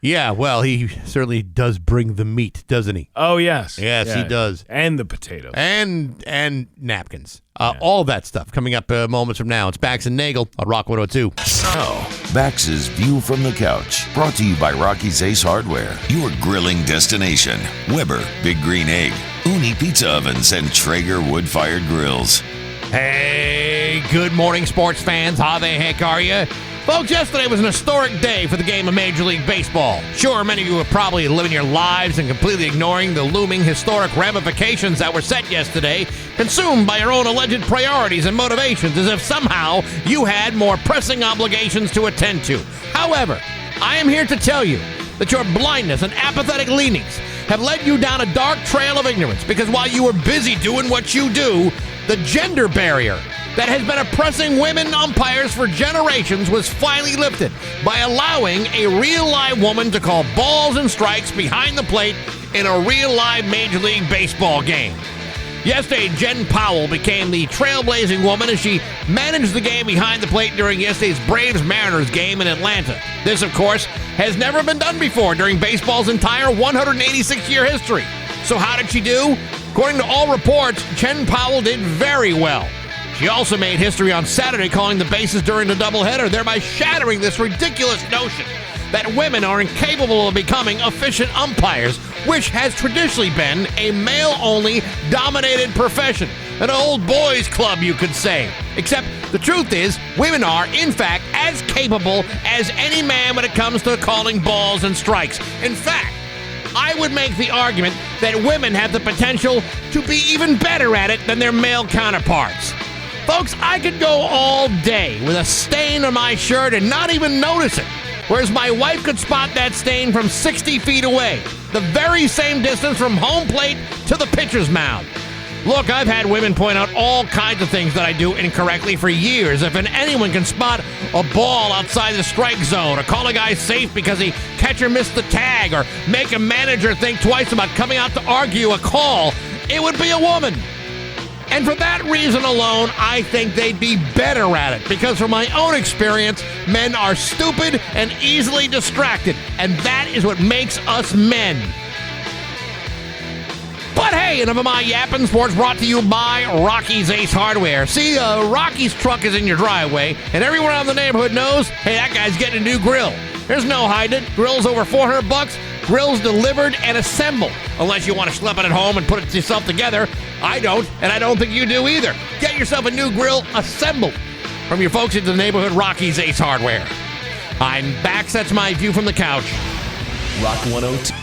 Yeah, well, he certainly does bring the meat, doesn't he? Oh yes, Yes, he does. And the potatoes. And napkins. All that stuff coming up moments from now. It's Bax and Nagle on Rock 102. Bax's View from the Couch, brought to you by Rocky's Ace Hardware, your grilling destination. Weber, Big Green Egg, Uni Pizza Ovens, and Traeger wood-fired grills. Hey, good morning, sports fans. How the heck are you? Folks, yesterday was an historic day for the game of Major League Baseball. Sure, many of you are probably living your lives and completely ignoring the looming historic ramifications that were set yesterday, consumed by your own alleged priorities and motivations, as if somehow you had more pressing obligations to attend to. However, I am here to tell you that your blindness and apathetic leanings have led you down a dark trail of ignorance, because while you were busy doing what you do, the gender barrier that has been oppressing women umpires for generations was finally lifted by allowing a real live woman to call balls and strikes behind the plate in a real live Major League Baseball game. Yesterday, Jen Powell became the trailblazing woman as she managed the game behind the plate during yesterday's Braves-Mariners game in Atlanta. This, of course, has never been done before during baseball's entire 186-year history. So how did she do? According to all reports, Jen Powell did very well. She also made history on Saturday calling the bases during the doubleheader, thereby shattering this ridiculous notion that women are incapable of becoming efficient umpires, which has traditionally been a male-only dominated profession. An old boys club, you could say. Except the truth is, women are, in fact, as capable as any man when it comes to calling balls and strikes. In fact, I would make the argument that women have the potential to be even better at it than their male counterparts. Folks, I could go all day with a stain on my shirt and not even notice it, whereas my wife could spot that stain from 60 feet away, the very same distance from home plate to the pitcher's mound. Look, I've had women point out all kinds of things that I do incorrectly for years. If anyone can spot a ball outside the strike zone, or call a guy safe because the catcher missed the tag, or make a manager think twice about coming out to argue a call, it would be a woman. And for that reason alone, I think they'd be better at it. Because from my own experience, men are stupid and easily distracted. And that is what makes us men. But hey, enough of my yapping. Sports brought to you by Rocky's Ace Hardware. See, Rocky's truck is in your driveway, and everyone around the neighborhood knows, hey, that guy's getting a new grill. There's no hiding it. Grill's over $400. Grill's delivered and assembled. Unless you want to schlep it at home and put it yourself together. I don't, and I don't think you do either. Get yourself a new grill assembled from your folks at the neighborhood Rocky's Ace Hardware. I'm Bax. That's my view from the couch. Rock 102.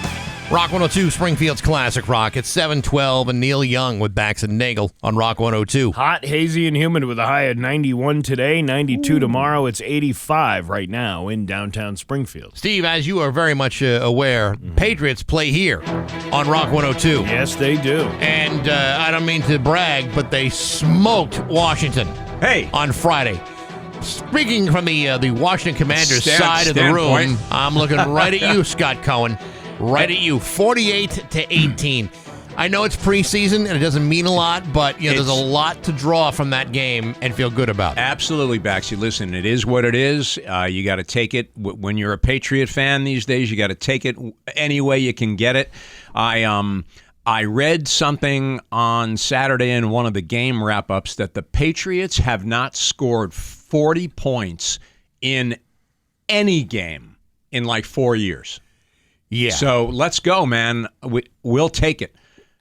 Rock 102, Springfield's Classic Rock. It's 7:12, and Neil Young with Bax and Nagle on Rock 102. Hot, hazy, and humid with a high of 91 today, 92 tomorrow. It's 85 right now in downtown Springfield. Steve, as you are very much aware, Patriots play here on Rock 102. Yes, they do. And I don't mean to brag, but they smoked Washington on Friday. Speaking from the Washington Commanders side of the room, I'm looking right at you, Scott Cohen. Right at you, 48-18. I know it's preseason and it doesn't mean a lot, but there's a lot to draw from that game and feel good about. Absolutely, Baxy. Listen, it is what it is. You got to take it when you're a Patriot fan these days. You got to take it any way you can get it. I read something on Saturday in one of the game wrap-ups that the Patriots have not scored 40 points in any game in like 4 years. Yeah. So let's go, man. We'll take it.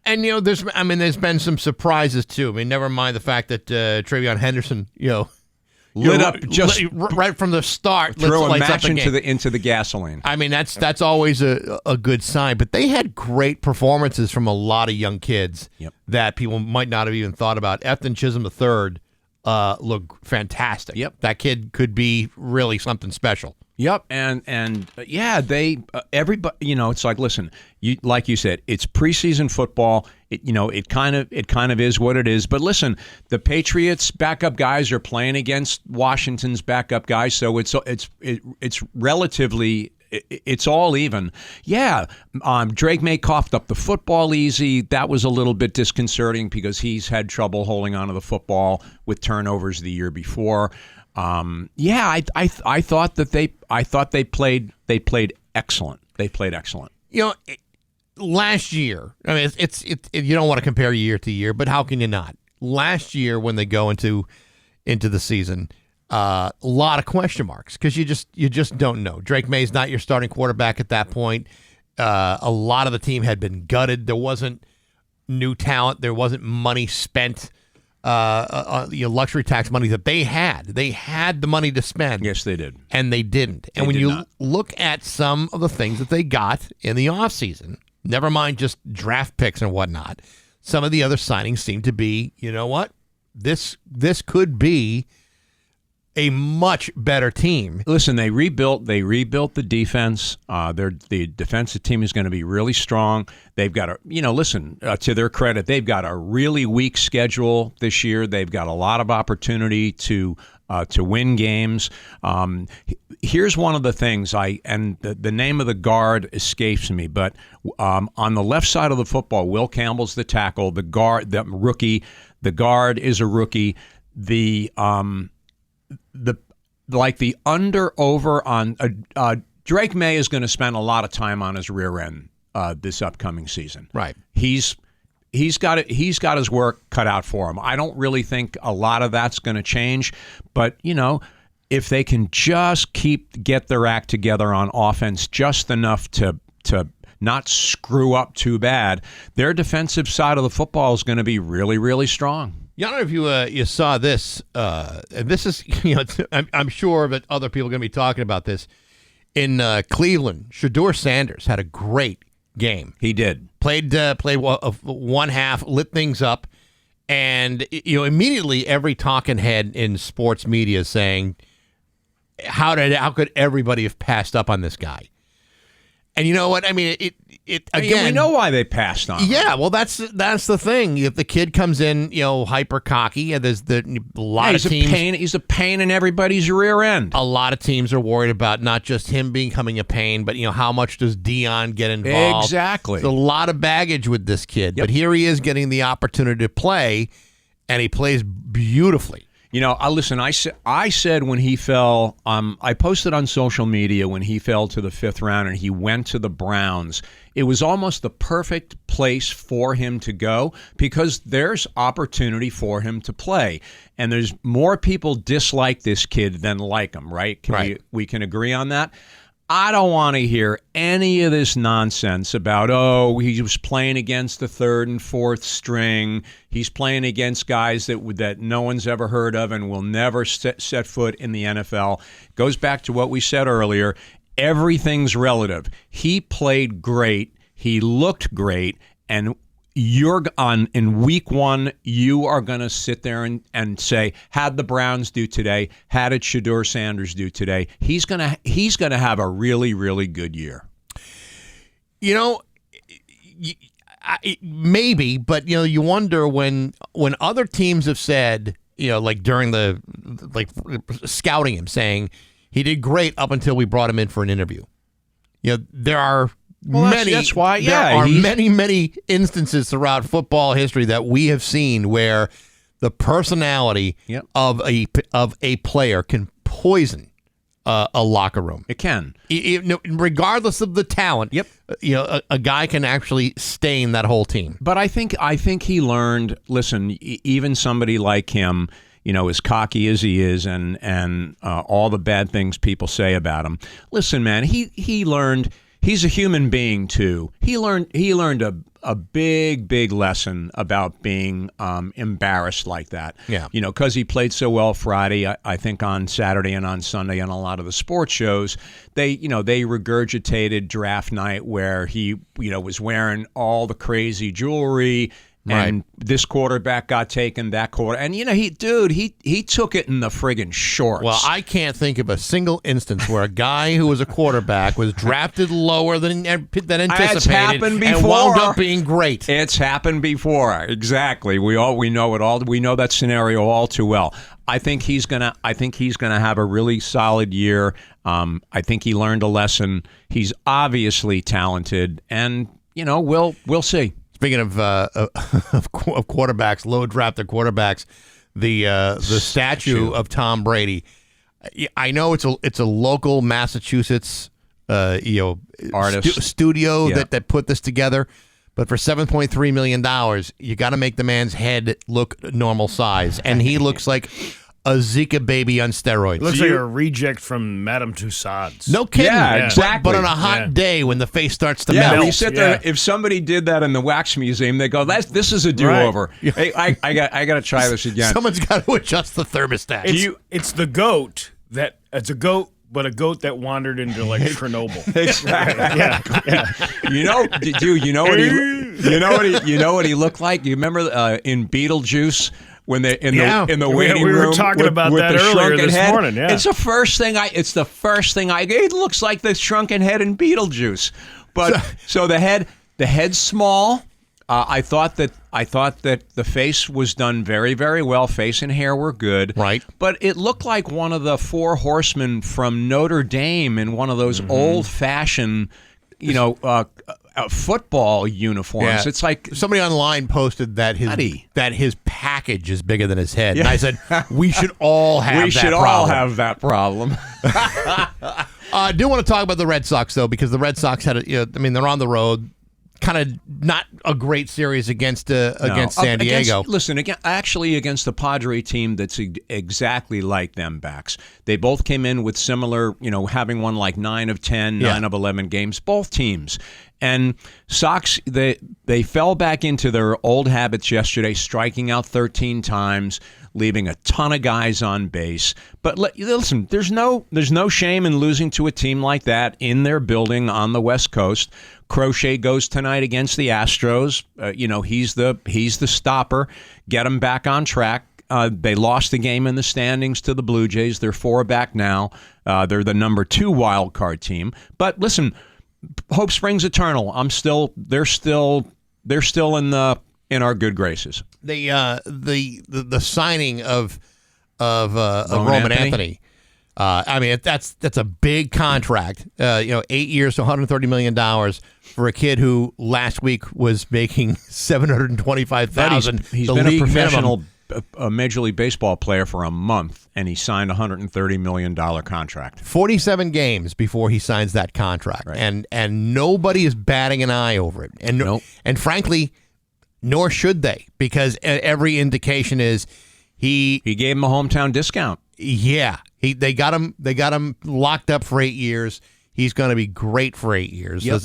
And, there's been some surprises, too. I mean, never mind the fact that TreVeyon Henderson, Lit up just right from the start. Throw a lights match up the game. into the gasoline. I mean, that's always a good sign. But they had great performances from a lot of young kids that people might not have even thought about. Efton Chisholm III looked fantastic. Yep. That kid could be really something special. Yep, and they everybody, it's like, listen, like you said, it's preseason football. It kind of is what it is. But listen, the Patriots' backup guys are playing against Washington's backup guys, so it's relatively. It's all even. Yeah, Drake May coughed up the football easy. That was a little bit disconcerting because he's had trouble holding onto the football with turnovers the year before. I thought they played excellent. They played excellent. Last year, I mean, it's you don't want to compare year to year, but how can you not? Last year, when they go into the season, a lot of question marks because you just don't know. Drake May's not your starting quarterback at that point. A lot of the team had been gutted. There wasn't new talent. There wasn't money spent. Luxury tax money that they had. They had the money to spend. Yes, they did. And they didn't. And when you look at some of the things that they got in the offseason, never mind just draft picks and whatnot, some of the other signings seem to be, you know what? This could be a much better team. Listen, they rebuilt the defense. The defensive team is going to be really strong. They've got to their credit, they've got a really weak schedule this year. They've got a lot of opportunity to win games. Here's one of the things the name of the guard escapes me, but on the left side of the football, Will Campbell's the tackle. The guard, the rookie, the guard is a rookie. The under over on Drake May is going to spend a lot of time on his rear end this upcoming season. Right. He's got his work cut out for him. I don't really think a lot of that's going to change, but if they can just get their act together on offense just enough to not screw up too bad, their defensive side of the football is going to be really, really strong. I don't know if you saw this, and this is, I'm sure that other people are going to be talking about this. In Cleveland, Shedeur Sanders had a great game. He did. Played one half, lit things up, and immediately every talking head in sports media is saying, how could everybody have passed up on this guy? And you know what? I mean, it again. We know why they passed on him. Yeah, well, that's the thing. If the kid comes in, hyper cocky, and there's a lot of teams. He's a pain in everybody's rear end. A lot of teams are worried about not just him becoming a pain, but how much does Dion get involved? Exactly. There's a lot of baggage with this kid, but here he is getting the opportunity to play, and he plays beautifully. Listen, I said when he fell, I posted on social media when he fell to the 5th round and he went to the Browns. It was almost the perfect place for him to go because there's opportunity for him to play. And there's more people dislike this kid than like him, right? We can agree on that? I don't want to hear any of this nonsense about, he was playing against the 3rd and 4th string. He's playing against guys that no one's ever heard of and will never set foot in the NFL. Goes back to what we said earlier. Everything's relative. He played great. He looked great. And in week 1, you are going to sit there and say, how'd the Browns do today? How did Shedeur Sanders do today? He's going to have a really, really good year. Maybe, but you wonder when other teams have said, like during the scouting him, saying he did great up until we brought him in for an interview. There are that's why. There are many instances throughout football history that we have seen where the personality of a player can poison a locker room. It can, regardless of the talent. Yep. A guy can actually stain that whole team. But I think he learned. Listen, even somebody like him, as cocky as he is and all the bad things people say about him. Listen, man, he learned. He's a human being too. He learned a big lesson about being embarrassed like that. Yeah. Because he played so well Friday. I think on Saturday and on Sunday on a lot of the sports shows, they regurgitated draft night where he was wearing all the crazy jewelry. And this quarterback got taken, that quarter. And, he took it in the friggin' shorts. Well, I can't think of a single instance where a guy who was a quarterback was drafted lower than anticipated It's happened before. and wound up being great. It's happened before. Exactly. We know it all. We know that scenario all too well. I think he's gonna have a really solid year. I think he learned a lesson. He's obviously talented, and we'll see. Speaking of quarterbacks, low drafted quarterbacks, the statue of Tom Brady. I know it's a local Massachusetts artist studio that put this together, but for $7.3 million, you got to make the man's head look normal size, and he looks like a Zika baby on steroids. Looks like a reject from Madame Tussauds. No kidding. Yeah, exactly. But on a hot day when the face starts to melt. You sit there. If somebody did that in the wax museum, they go, "This is a do-over." Right. Hey, I got to try this again. Someone's got to adjust the thermostat. It's the goat that it's a goat. But a goat that wandered into Chernobyl. Exactly. Yeah. You know what he looked like? You remember in Beetlejuice when they in the waiting room? We were talking about with that the earlier this head? morning. Yeah. It's the first thing it looks like the shrunken head in Beetlejuice. But so the head's small. I thought that the face was done very, very well. Face and hair were good. Right. But it looked like one of the four horsemen from Notre Dame in one of those old-fashioned, football uniforms. Yeah. It's like somebody online posted that his package is bigger than his head. Yeah. And I said, we should all have that problem. I do want to talk about the Red Sox, though, because the Red Sox had they're on the road. Kind of not a great series against San Diego. Against the Padre team that's exactly like them, Bax. They both came in with similar, having won like 9 of 10, 9 of 11 games, both teams. And Sox, they fell back into their old habits yesterday, striking out 13 times, leaving a ton of guys on base. But listen, there's no shame in losing to a team like that in their building on the West Coast. Crochet goes tonight against the Astros. He's the stopper. Get them back on track. They lost the game in the standings to the Blue Jays. They're 4 back now. They're the number 2 wild card team. But listen, hope springs eternal. They're still in our good graces. The signing of Roman Anthony. That's a big contract. 8 years to $130 million for a kid who last week was making $725,000. He's been a professional a Major League Baseball player for a month, and he signed a $130 million contract. 47 games before he signs that contract, right. and nobody is batting an eye over it. And frankly, nor should they, because every indication is he gave him a hometown discount. Yeah, they got him locked up for 8 years. He's going to be great for 8 years. Yep.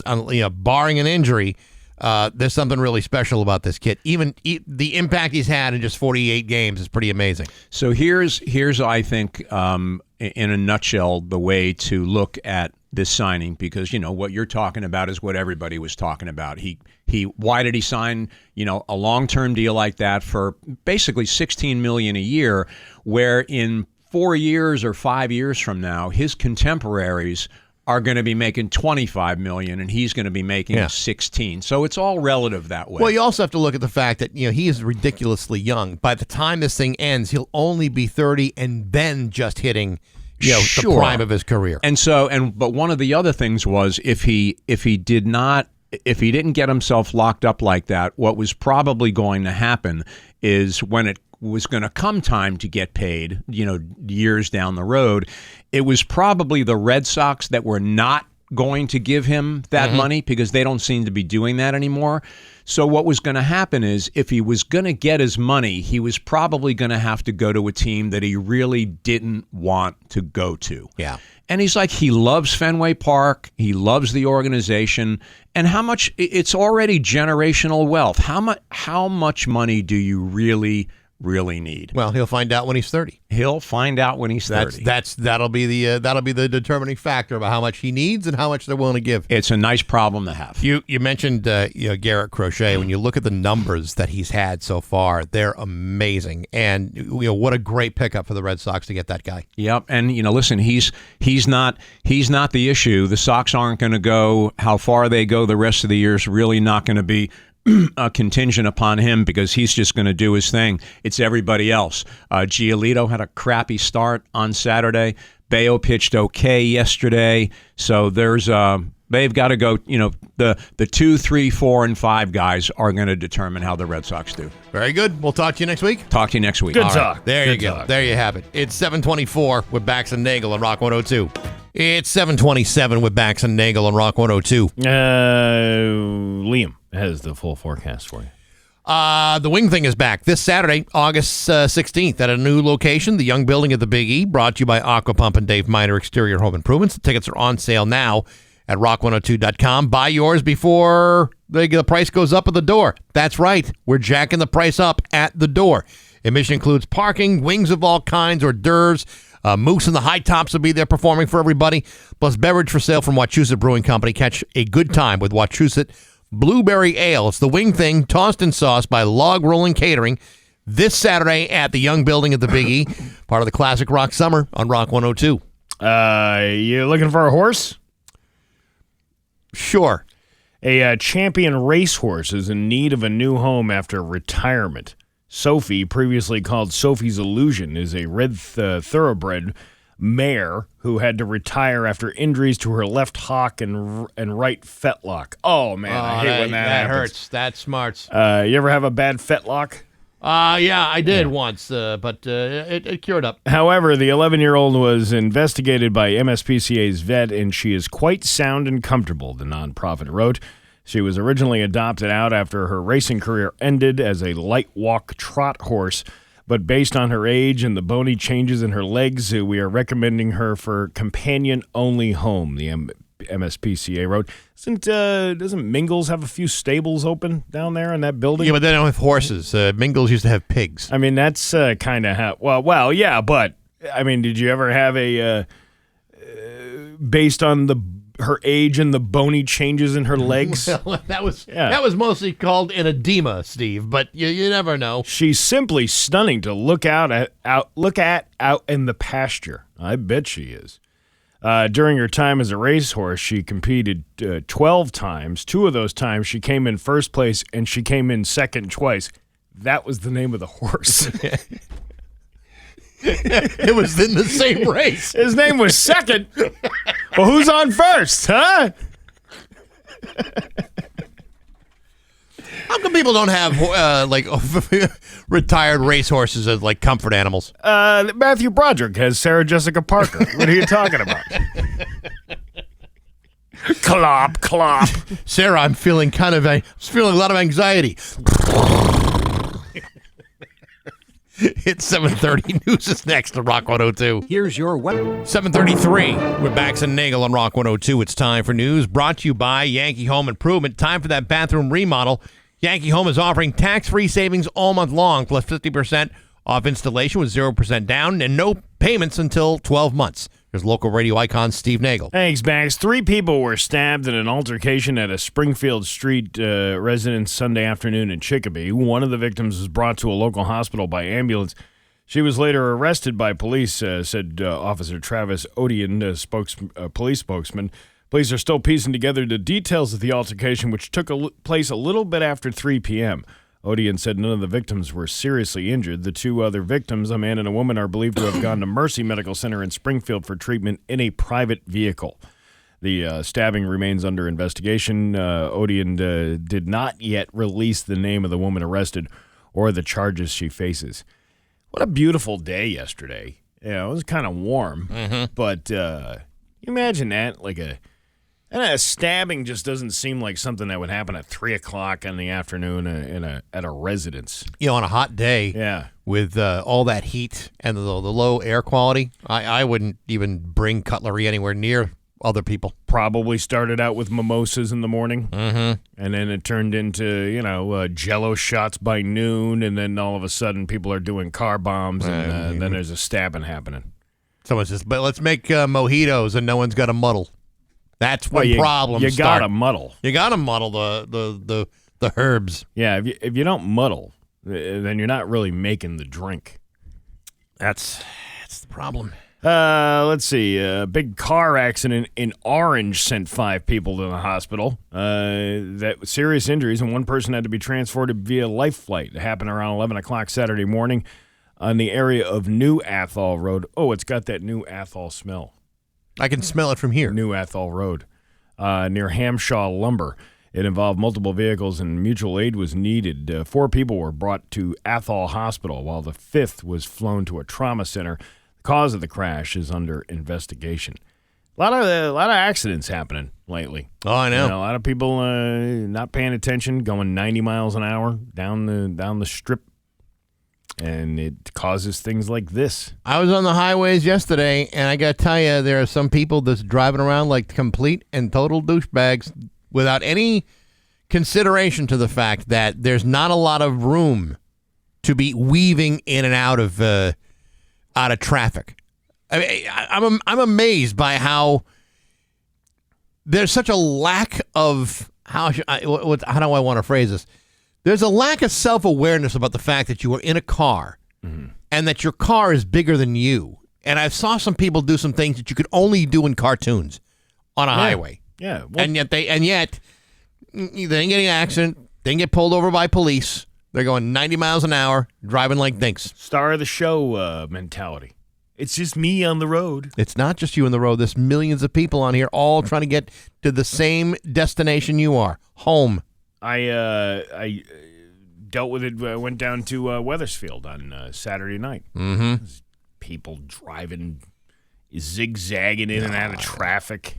Barring an injury, there's something really special about this kid. Even the impact he's had in just 48 games is pretty amazing. So here's I think, in a nutshell, the way to look at this signing, because what you're talking about is what everybody was talking about. Why did he sign a long-term deal like that for basically $16 million a year, where in 4 years or 5 years from now, his contemporaries are going to be making $25 million and he's going to be making 16. So it's all relative that way. Well, you also have to look at the fact that he is ridiculously young. By the time this thing ends, he'll only be 30 and then just hitting the prime of his career. But one of the other things was if he didn't get himself locked up like that, what was probably going to happen is when it was going to come time to get paid, years down the road, it was probably the Red Sox that were not going to give him that money, because they don't seem to be doing that anymore. So what was going to happen is if he was going to get his money, he was probably going to have to go to a team that he really didn't want to go to. Yeah. And he's like, he loves Fenway Park. He loves the organization. And how much, it's already generational wealth. How much money do you really need? Well, he'll find out when he's 30. He'll find out when he's 30. That'll be the determining factor about how much he needs and how much they're willing to give. It's a nice problem to have. You mentioned Garrett Crochet. When you look at the numbers that he's had so far, they're amazing. And what a great pickup for the Red Sox to get that guy. Yep. And listen, he's not the issue. The Sox aren't going to go. How far they go the rest of the year is really not going to be a contingent upon him because he's just going to do his thing. It's everybody else. Giolito had a crappy start on Saturday. Bayo pitched okay yesterday. So they've got to go. The 2, 3, 4, and 5 guys are going to determine how the Red Sox do. Very good. We'll talk to you next week. Talk to you next week. Good All talk. right. There Good you go. talk. There you have it. It's 7:24 with Bax and Nagle on Rock 102. It's 7:27 with Bax and Nagle on Rock 102. Liam has the full forecast for you. The Wing Thing is back this Saturday, August 16th, at a new location, the Young Building at the Big E, brought to you by Aqua Pump and Dave Miner Exterior Home Improvements. The tickets are on sale now at rock102.com. Buy yours before the price goes up at the door. That's right. We're jacking the price up at the door. Admission includes parking, wings of all kinds, hors d'oeuvres. Moose and the High Tops will be there performing for everybody, plus beverage for sale from Wachusett Brewing Company. Catch a good time with Wachusett Blueberry Ale. It's the Wing Thing, tossed and sauced by Log Rolling Catering, this Saturday at the Young Building at the Big E, part of the Classic Rock Summer on Rock 102. You looking for a horse? Sure. A champion racehorse is in need of a new home after retirement. Sophie, previously called Sophie's Illusion, is a red thoroughbred mare who had to retire after injuries to her left hock and right fetlock. Oh, man, I hate when that happens. hurts. That smarts. You ever have a bad fetlock? Yeah, I did once, but it cured up. However, the 11-year-old was investigated by MSPCA's vet, and she is quite sound and comfortable, the nonprofit wrote. She was originally adopted out after her racing career ended as a light walk trot horse, but based on her age and the bony changes in her legs, we are recommending her for companion-only home, the MSPCA wrote. Doesn't Mingles have a few stables open down there in that building? Yeah, but they don't have horses. Mingles used to have pigs. I mean, that's kind of how... Well, yeah, but, I mean, did you ever have a... based on her age and the bony changes in her legs? Well, that was mostly called an edema, Steve, but you never know. She's simply stunning to look at out in the pasture. I bet she is. During her time as a racehorse, she competed 12 times. 2 of those times she came in first place, and she came in second twice. That was the name of the horse. It was in the same race. His name was Second. Well, who's on first, huh? How come people don't have retired racehorses as like comfort animals? Matthew Broderick has Sarah Jessica Parker. What are you talking about? Clop, clop. Sarah, I'm feeling a lot of anxiety. It's 7:30. News is next to Rock 102. Here's your weather. 7:33. We're Bax and Nagle on Rock 102. It's time for news brought to you by Yankee Home Improvement. Time for that bathroom remodel. Yankee Home is offering tax-free savings all month long, plus 50% off installation with 0% down and no payments until 12 months. Here's local radio icon Steve Nagle. Thanks, Bax. 3 people were stabbed in an altercation at a Springfield Street residence Sunday afternoon in Chicopee. One of the victims was brought to a local hospital by ambulance. She was later arrested by police, said Officer Travis Odian, police spokesman. Police are still piecing together the details of the altercation, which took place a little bit after 3 p.m. Odian said none of the victims were seriously injured. The 2 other victims, a man and a woman, are believed to have gone to Mercy Medical Center in Springfield for treatment in a private vehicle. The stabbing remains under investigation. Odian did not yet release the name of the woman arrested or the charges she faces. What a beautiful day yesterday. Yeah, it was kind of warm, but you imagine that, like a And a stabbing just doesn't seem like something that would happen at 3 o'clock in the afternoon at a residence. On a hot day, Yeah. with all that heat and the low air quality, I wouldn't even bring cutlery anywhere near other people. Probably started out with mimosas in the morning, and then it turned into Jello shots by noon, and then all of a sudden people are doing car bombs, and then there's a stabbing happening. Someone says, "But let's make mojitos, and no one's got a muddle." That's when problems You start. gotta muddle. You gotta muddle the herbs. Yeah, if you don't muddle, then you're not really making the drink. That's the problem. Let's see. A big car accident in Orange sent 5 people to the hospital. That with serious injuries, and one person had to be transported via life flight. It happened around 11 o'clock Saturday morning on the area of New Athol Road. Oh, it's got that New Athol smell. I can smell it from here. New Athol Road, near Hamshaw Lumber. It involved multiple vehicles, and mutual aid was needed. 4 people were brought to Athol Hospital, while the 5th was flown to a trauma center. The cause of the crash is under investigation. A lot of accidents happening lately. Oh, I know. A lot of people not paying attention, going 90 miles an hour down the strip, and it causes things like this. I was on the highways yesterday, and I got to tell you, there are some people that's driving around like complete and total douchebags without any consideration to the fact that there's not a lot of room to be weaving in and out of traffic. I mean, I'm amazed by how there's such a lack of how do I want to phrase this? There's a lack of self-awareness about the fact that you are in a car and that your car is bigger than you. And I saw some people do some things that you could only do in cartoons on a highway. Yeah. Well, And yet they didn't get an accident. They didn't get pulled over by police. They're going 90 miles an hour, driving like dinks. star of the show mentality. It's just me on the road. It's not just you on the road. There's millions of people on here all trying to get to the same destination you are, home. I dealt with it. I went down to Weathersfield on Saturday night. Mm-hmm. People driving, zigzagging in and out of traffic.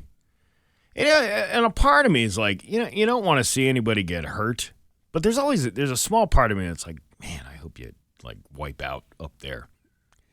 And a part of me is like, you don't want to see anybody get hurt, but there's a small part of me that's like, man, I hope you like wipe out up there.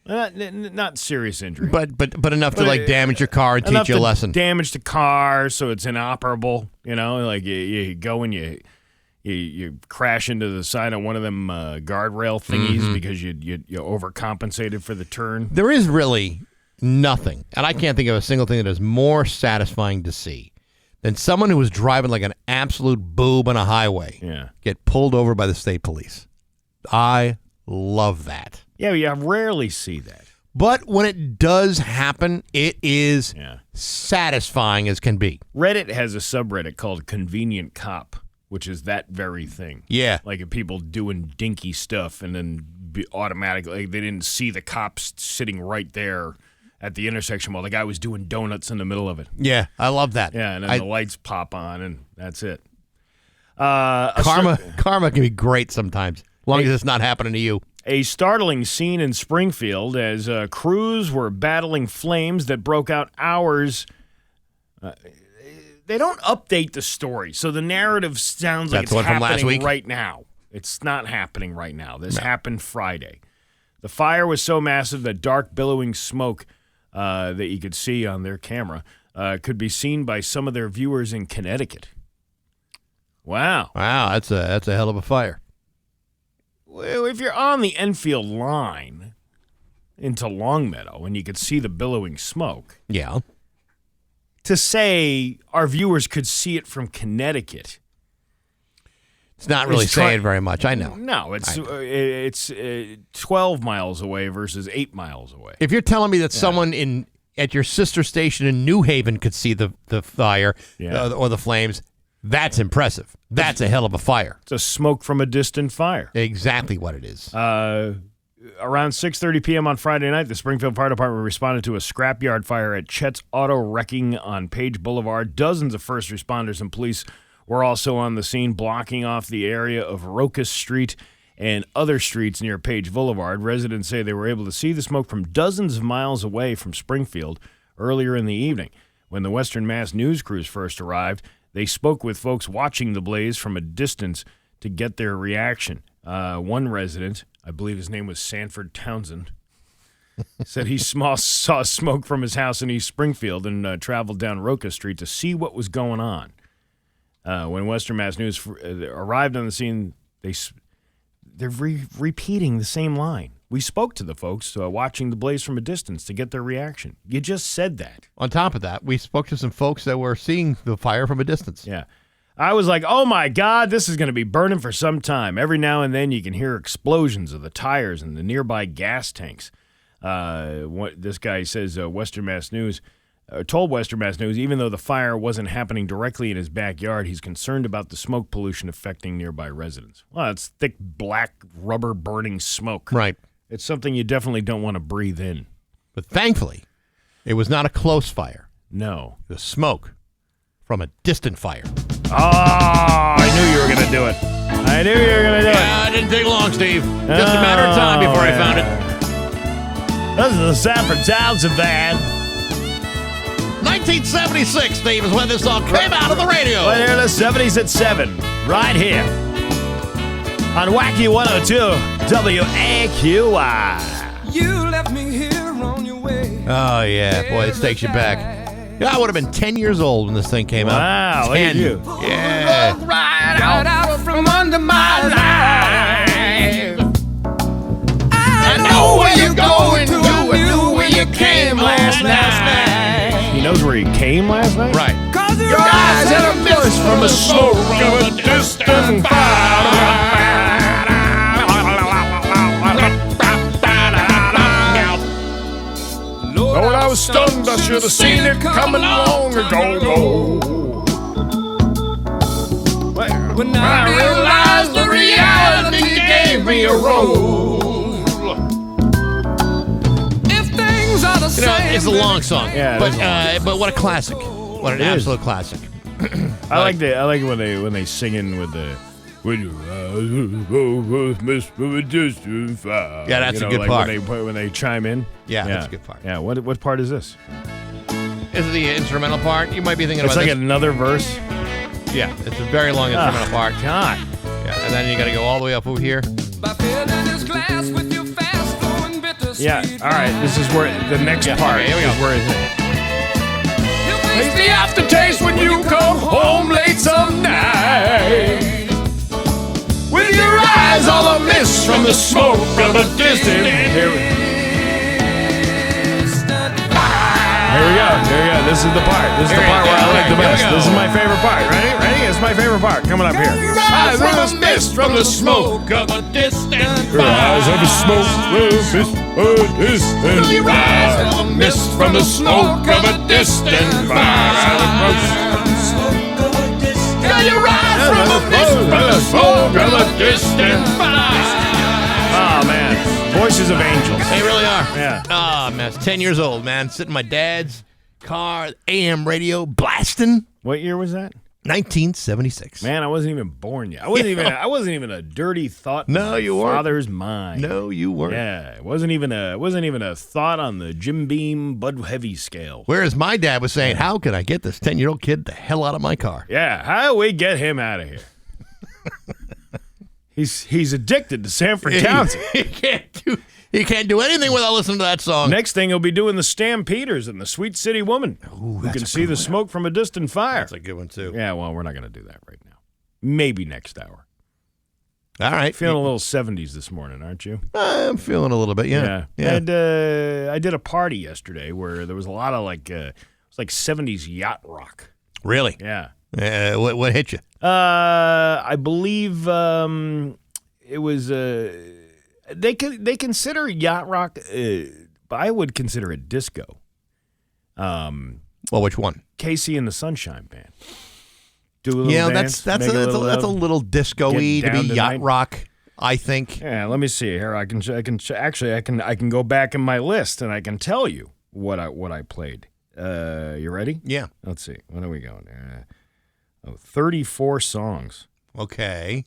Not serious injury, But enough to like damage your car and teach you a lesson. Damage the car so it's inoperable. Like you go and you crash into the side of one of them guardrail thingies because you overcompensated for the turn. There is really nothing, and I can't think of a single thing that is more satisfying to see than someone who was driving like an absolute boob on a highway get pulled over by the state police. I love that. Yeah, you rarely see that. But when it does happen, it is satisfying as can be. Reddit has a subreddit called Convenient Cop, which is that very thing. Yeah. Like if people doing dinky stuff and then automatically they didn't see the cops sitting right there at the intersection while the guy was doing donuts in the middle of it. Yeah, I love that. Yeah, and then the lights pop on and that's it. Karma can be great sometimes, as long as it's not happening to you. A startling scene in Springfield as crews were battling flames that broke out hours. They don't update the story, so the narrative sounds like That's it's one from last happening week? right now. It's not happening right now. This happened Friday. The fire was so massive that dark billowing smoke that you could see on their camera could be seen by some of their viewers in Connecticut. Wow. Wow, that's a hell of a fire. Well, if you're on the Enfield line into Longmeadow and you could see the billowing smoke, Yeah. to say our viewers could see it from Connecticut, It's not really saying very much, I know. No, it's 12 miles away versus 8 miles away. If you're telling me that someone at your sister station in New Haven could see the fire or the flames, that's impressive. That's a hell of a fire. It's a smoke from a distant fire. Exactly what it is. Around 6:30 p.m. on Friday night, the Springfield Fire Department responded to a scrapyard fire at Chet's Auto Wrecking on Page Boulevard. Dozens of first responders and police were also on the scene, blocking off the area of Rocas Street and other streets near Page Boulevard. Residents say they were able to see the smoke from dozens of miles away from Springfield earlier in the evening. When the Western Mass news crews first arrived, they spoke with folks watching the blaze from a distance to get their reaction. One resident, I believe his name was Sanford Townsend, said he saw smoke from his house in East Springfield and traveled down Roca Street to see what was going on. When Western Mass News arrived on the scene, they're repeating the same line. We spoke to the folks watching the blaze from a distance to get their reaction. You just said that. On top of that, we spoke to some folks that were seeing the fire from a distance. Yeah. I was like, oh, my God, this is going to be burning for some time. Every now and then you can hear explosions of the tires and the nearby gas tanks. This guy says Western Mass News told Western Mass News, even though the fire wasn't happening directly in his backyard, he's concerned about the smoke pollution affecting nearby residents. Well, it's thick, black, rubber-burning smoke. Right. It's something you definitely don't want to breathe in. But thankfully, it was not a close fire. No. The smoke from a distant fire. Oh, I knew you were going to do it. I knew you were going to do it. Yeah, it didn't take long, Steve. Just a matter of time before I found it. This is the Sanford Townsend Band. 1976, Steve, is when this song came out on the radio. Right here in the 70s at 7. Right here. On Wacky 102 WAQY. You left me here on your way. Oh, yeah. Boy, this takes you back. Yeah, I would have been 10 years old when this thing came out. Wow, look at you. Yeah. Right out from under my life. I know where you're going to. I knew where you came last night. He knows where he came last night? Right. Your eyes had a mist from the smoke of a distant fire. Lord, I was stunned. I should have seen it coming long ago. When I realized the reality gave me a roll. If things are the same, It's a long song. Yeah, but what a classic. What an absolute classic. I like it when they sing in with the when your eyes mist from a distant fire. Yeah, that's a good part. When they chime in. Yeah, that's a good part. Yeah, what part is this? Is it the instrumental part? You might be thinking It's about like this. another verse. Yeah, it's a very long instrumental part. God. Yeah, and then you got to go all the way up over here. by filling this glass with your fast flowing bittersweet. Yeah, all right. This is where the next part okay, here we is go. where it's It's the aftertaste when you come home late some night. With your eyes all a mist from the smoke of a distant. Here we go. This is the part. This is the part where I like the best. This is my favorite part. Ready? It's my favorite part. Coming up here. Eyes from a mist from the smoke of a distant Your eyes have a smoke, Your eyes have a mist from the smoke of a distant fire. Yeah, your eyes from a mist from the smoke of a distant fire. Oh man, voices of angels. They really are. Yeah. Oh, man. It's 10 years old, man. Sitting in my dad's car, AM radio, blasting. What year was that? 1976. Man, I wasn't even born yet. I wasn't even a dirty thought. No, in you my weren't. Father's mind. No, you weren't. Yeah, it wasn't even a thought on the Jim Beam Bud Heavy scale. Whereas my dad was saying, how can I get this 10-year-old kid the hell out of my car? Yeah, how do we get him out of here? He's addicted to Sanford Townsend. He can't do anything without listening to that song. Next thing, he'll be doing the Stampeders and the Sweet City Woman, who can see the smoke from a distant fire. That's a good one, too. Yeah, well, we're not going to do that right now. Maybe next hour. All right. Feeling a little 70s this morning, aren't you? I'm feeling a little bit, yeah. And I did a party yesterday where there was a lot of it was like 70s yacht rock. Really? Yeah. What hit you? I believe it was. They consider yacht rock, but I would consider it disco. Well, which one? Casey and the Sunshine Band. Do a little dance. that's a little disco-y to be yacht rock, I think. Yeah, let me see here. I can go back in my list and I can tell you what I played. You ready? Yeah. Let's see. When are we going? 34 songs. Okay.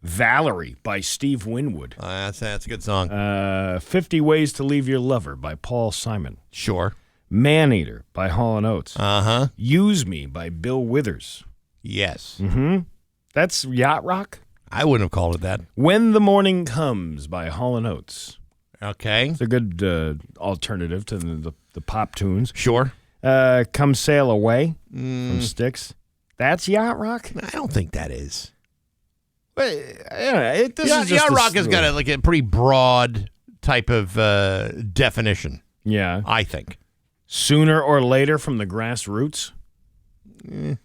Valerie by Steve Winwood. That's a good song. 50 Ways to Leave Your Lover by Paul Simon. Sure. Man-Eater by Hall & Oates. Uh-huh. Use Me by Bill Withers. Yes. Mm-hmm. That's yacht rock. I wouldn't have called it that. When the Morning Comes by Hall & Oates. Okay. It's a good alternative to the pop tunes. Sure. Come Sail Away from Styx. That's yacht rock? I don't think that is. Yacht rock has got a pretty broad type of definition. Yeah. I think. Sooner or Later from the Grassroots?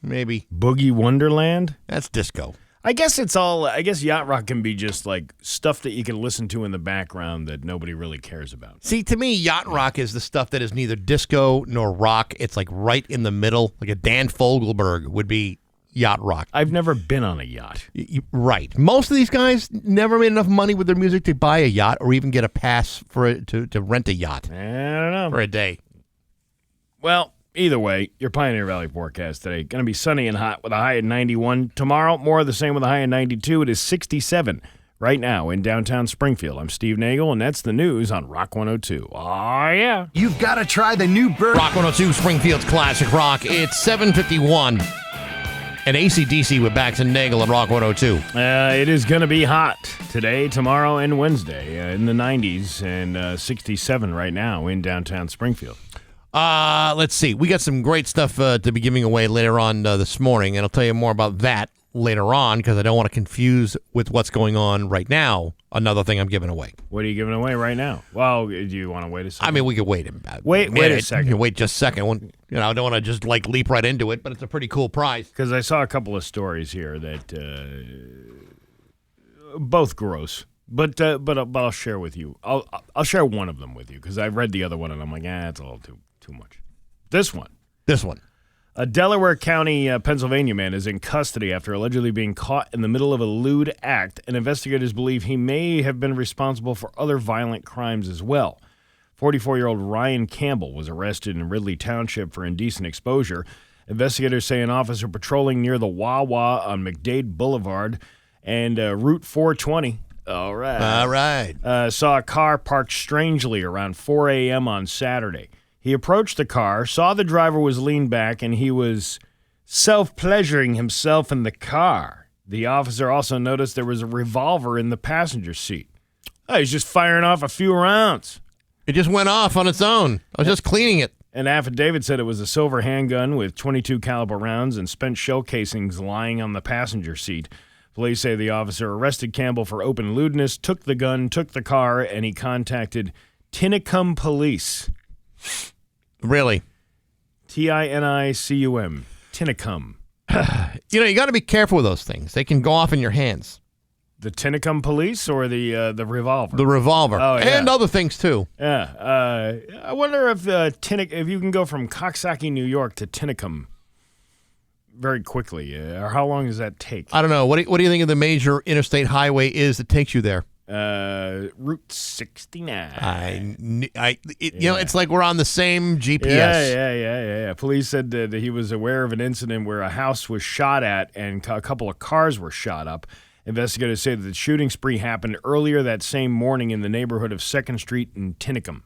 Maybe. Boogie Wonderland? That's disco. I guess yacht rock can be just like stuff that you can listen to in the background that nobody really cares about. See, to me, yacht rock is the stuff that is neither disco nor rock. It's like right in the middle. Like a Dan Fogelberg would be yacht rock. I've never been on a yacht. Right. Most of these guys never made enough money with their music to buy a yacht or even get a pass to rent a yacht. I don't know. For a day. Well, either way, your Pioneer Valley forecast today. Going to be sunny and hot with a high of 91. Tomorrow, more of the same with a high of 92. It is 67 right now in downtown Springfield. I'm Steve Nagle, and that's the news on Rock 102. Oh, yeah. You've got to try the new Rock 102, Springfield's classic rock. It's 7:51. And AC/DC with Bax and Nagle at Rock 102. It is going to be hot today, tomorrow, and Wednesday in the 90s and 67 right now in downtown Springfield. Let's see. We got some great stuff to be giving away later on this morning, and I'll tell you more about that later on because I don't want to confuse with what's going on right now. Another thing I'm giving away. What are you giving away right now? Well, do you want to wait a second? I mean, we could wait. Wait a second. Wait just a second. I don't want to just leap right into it, but it's a pretty cool prize. Because I saw a couple of stories here that both gross. But I'll share with you. I'll share one of them with you because I read the other one and I'm like, it's a little too much. This one. A Delaware County, Pennsylvania man is in custody after allegedly being caught in the middle of a lewd act, and investigators believe he may have been responsible for other violent crimes as well. 44-year-old Ryan Campbell was arrested in Ridley Township for indecent exposure. Investigators say an officer patrolling near the Wawa on McDade Boulevard and Route 420 All right. Saw a car parked strangely around 4 a.m. on Saturday. He approached the car, saw the driver was leaned back, and he was self-pleasuring himself in the car. The officer also noticed there was a revolver in the passenger seat. He's just firing off a few rounds. It just went off on its own. I was just cleaning it. An affidavit said it was a silver handgun with .22 caliber rounds and spent shell casings lying on the passenger seat. Police say the officer arrested Campbell for open lewdness, took the gun, took the car, and he contacted Tinicum Police. Really? Tinicum. Tinicum. You got to be careful with those things. They can go off in your hands. The Tinicum Police or the revolver? The revolver. Oh, yeah. And other things, too. Yeah. I wonder if if you can go from Coxsackie, New York to Tinicum very quickly. Or how long does that take? I don't know. What do you think of the major interstate highway is that takes you there? Route 69. It's like we're on the same GPS. Yeah. Police said that he was aware of an incident where a house was shot at and a couple of cars were shot up. Investigators say that the shooting spree happened earlier that same morning in the neighborhood of 2nd Street in Tinicum.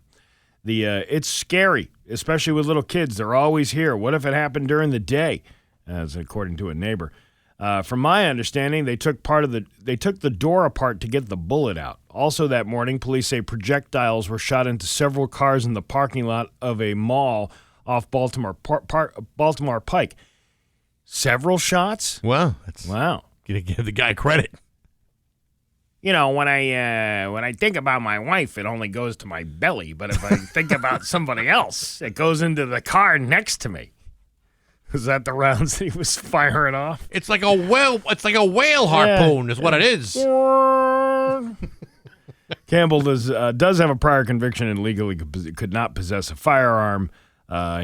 It's scary, especially with little kids. They're always here. What if it happened during the day? As according to a neighbor. From my understanding, they took the door apart to get the bullet out. Also that morning, police say projectiles were shot into several cars in the parking lot of a mall off Baltimore Pike. Several shots? Wow. Wow. You give the guy credit. When I think about my wife, it only goes to my belly. But if I think about somebody else, it goes into the car next to me. Is that the rounds that he was firing off? It's like a whale harpoon is what it is. Campbell does have a prior conviction and legally could not possess a firearm.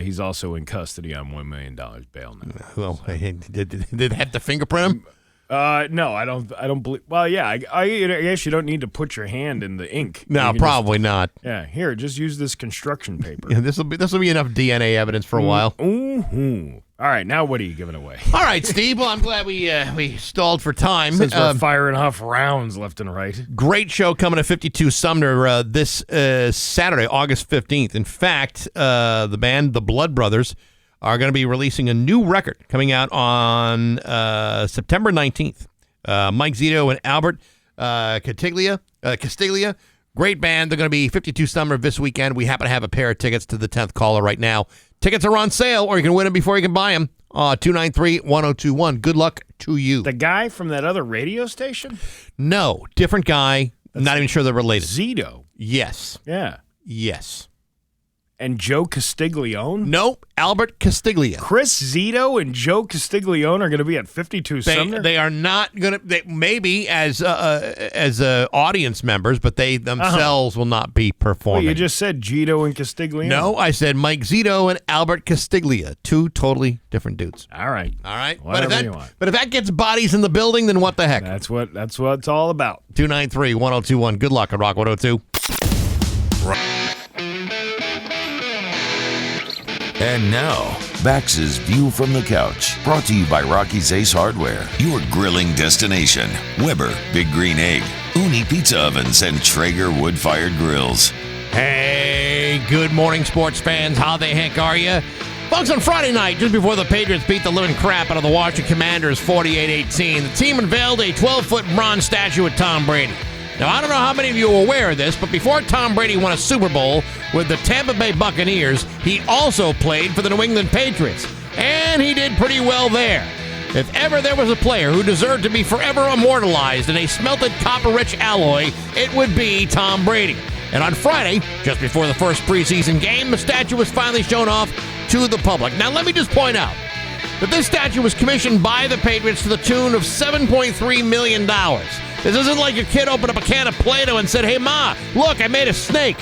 He's also in custody on $1 million bail now. Well, did they have to fingerprint him? No, I don't believe. Well, yeah, I guess you don't need to put your hand in the ink. No, probably not. Yeah, here, just use this construction paper. Yeah, this will be enough DNA evidence for a while. Mm-hmm. All right, now what are you giving away? All right, Steve. Well, I'm glad we stalled for time. Since we're firing off rounds left and right. Great show coming to 52 Sumner this Saturday, August 15th. In fact, the band, the Blood Brothers, are going to be releasing a new record coming out on September 19th. Mike Zito and Albert Castiglia, great band. They're going to be 52 Summer this weekend. We happen to have a pair of tickets to the 10th caller right now. Tickets are on sale, or you can win them before you can buy them. 293-1021. Good luck to you. The guy from that other radio station? No, different guy. Not even sure they're related. Zito. Yes. Yeah. Yes. And Joe Castiglione? Nope, Albert Castiglia. Chris Zito and Joe Castiglione are going to be at 52 Sumner? They are not going to, maybe as audience members, but they themselves will not be performing. Well, you just said Zito and Castiglione. No, I said Mike Zito and Albert Castiglia. Two totally different dudes. All right. Whatever you want. But if that gets bodies in the building, then what the heck? That's what it's all about. 293-1021. Good luck on Rock 102. And now, Bax's View from the Couch, brought to you by Rocky's Ace Hardware, your grilling destination. Weber, Big Green Egg, Uni Pizza Ovens, and Traeger wood-fired grills. Hey, good morning, sports fans. How the heck are you? Folks, on Friday night, just before the Patriots beat the living crap out of the Washington Commanders 48-18, the team unveiled a 12-foot bronze statue of Tom Brady. Now, I don't know how many of you are aware of this, but before Tom Brady won a Super Bowl with the Tampa Bay Buccaneers, he also played for the New England Patriots, and he did pretty well there. If ever there was a player who deserved to be forever immortalized in a smelted copper-rich alloy, it would be Tom Brady. And on Friday, just before the first preseason game, the statue was finally shown off to the public. Now, let me just point out that this statue was commissioned by the Patriots to the tune of $7.3 million. This isn't like your kid opened up a can of Play-Doh and said, "Hey, Ma, look, I made a snake."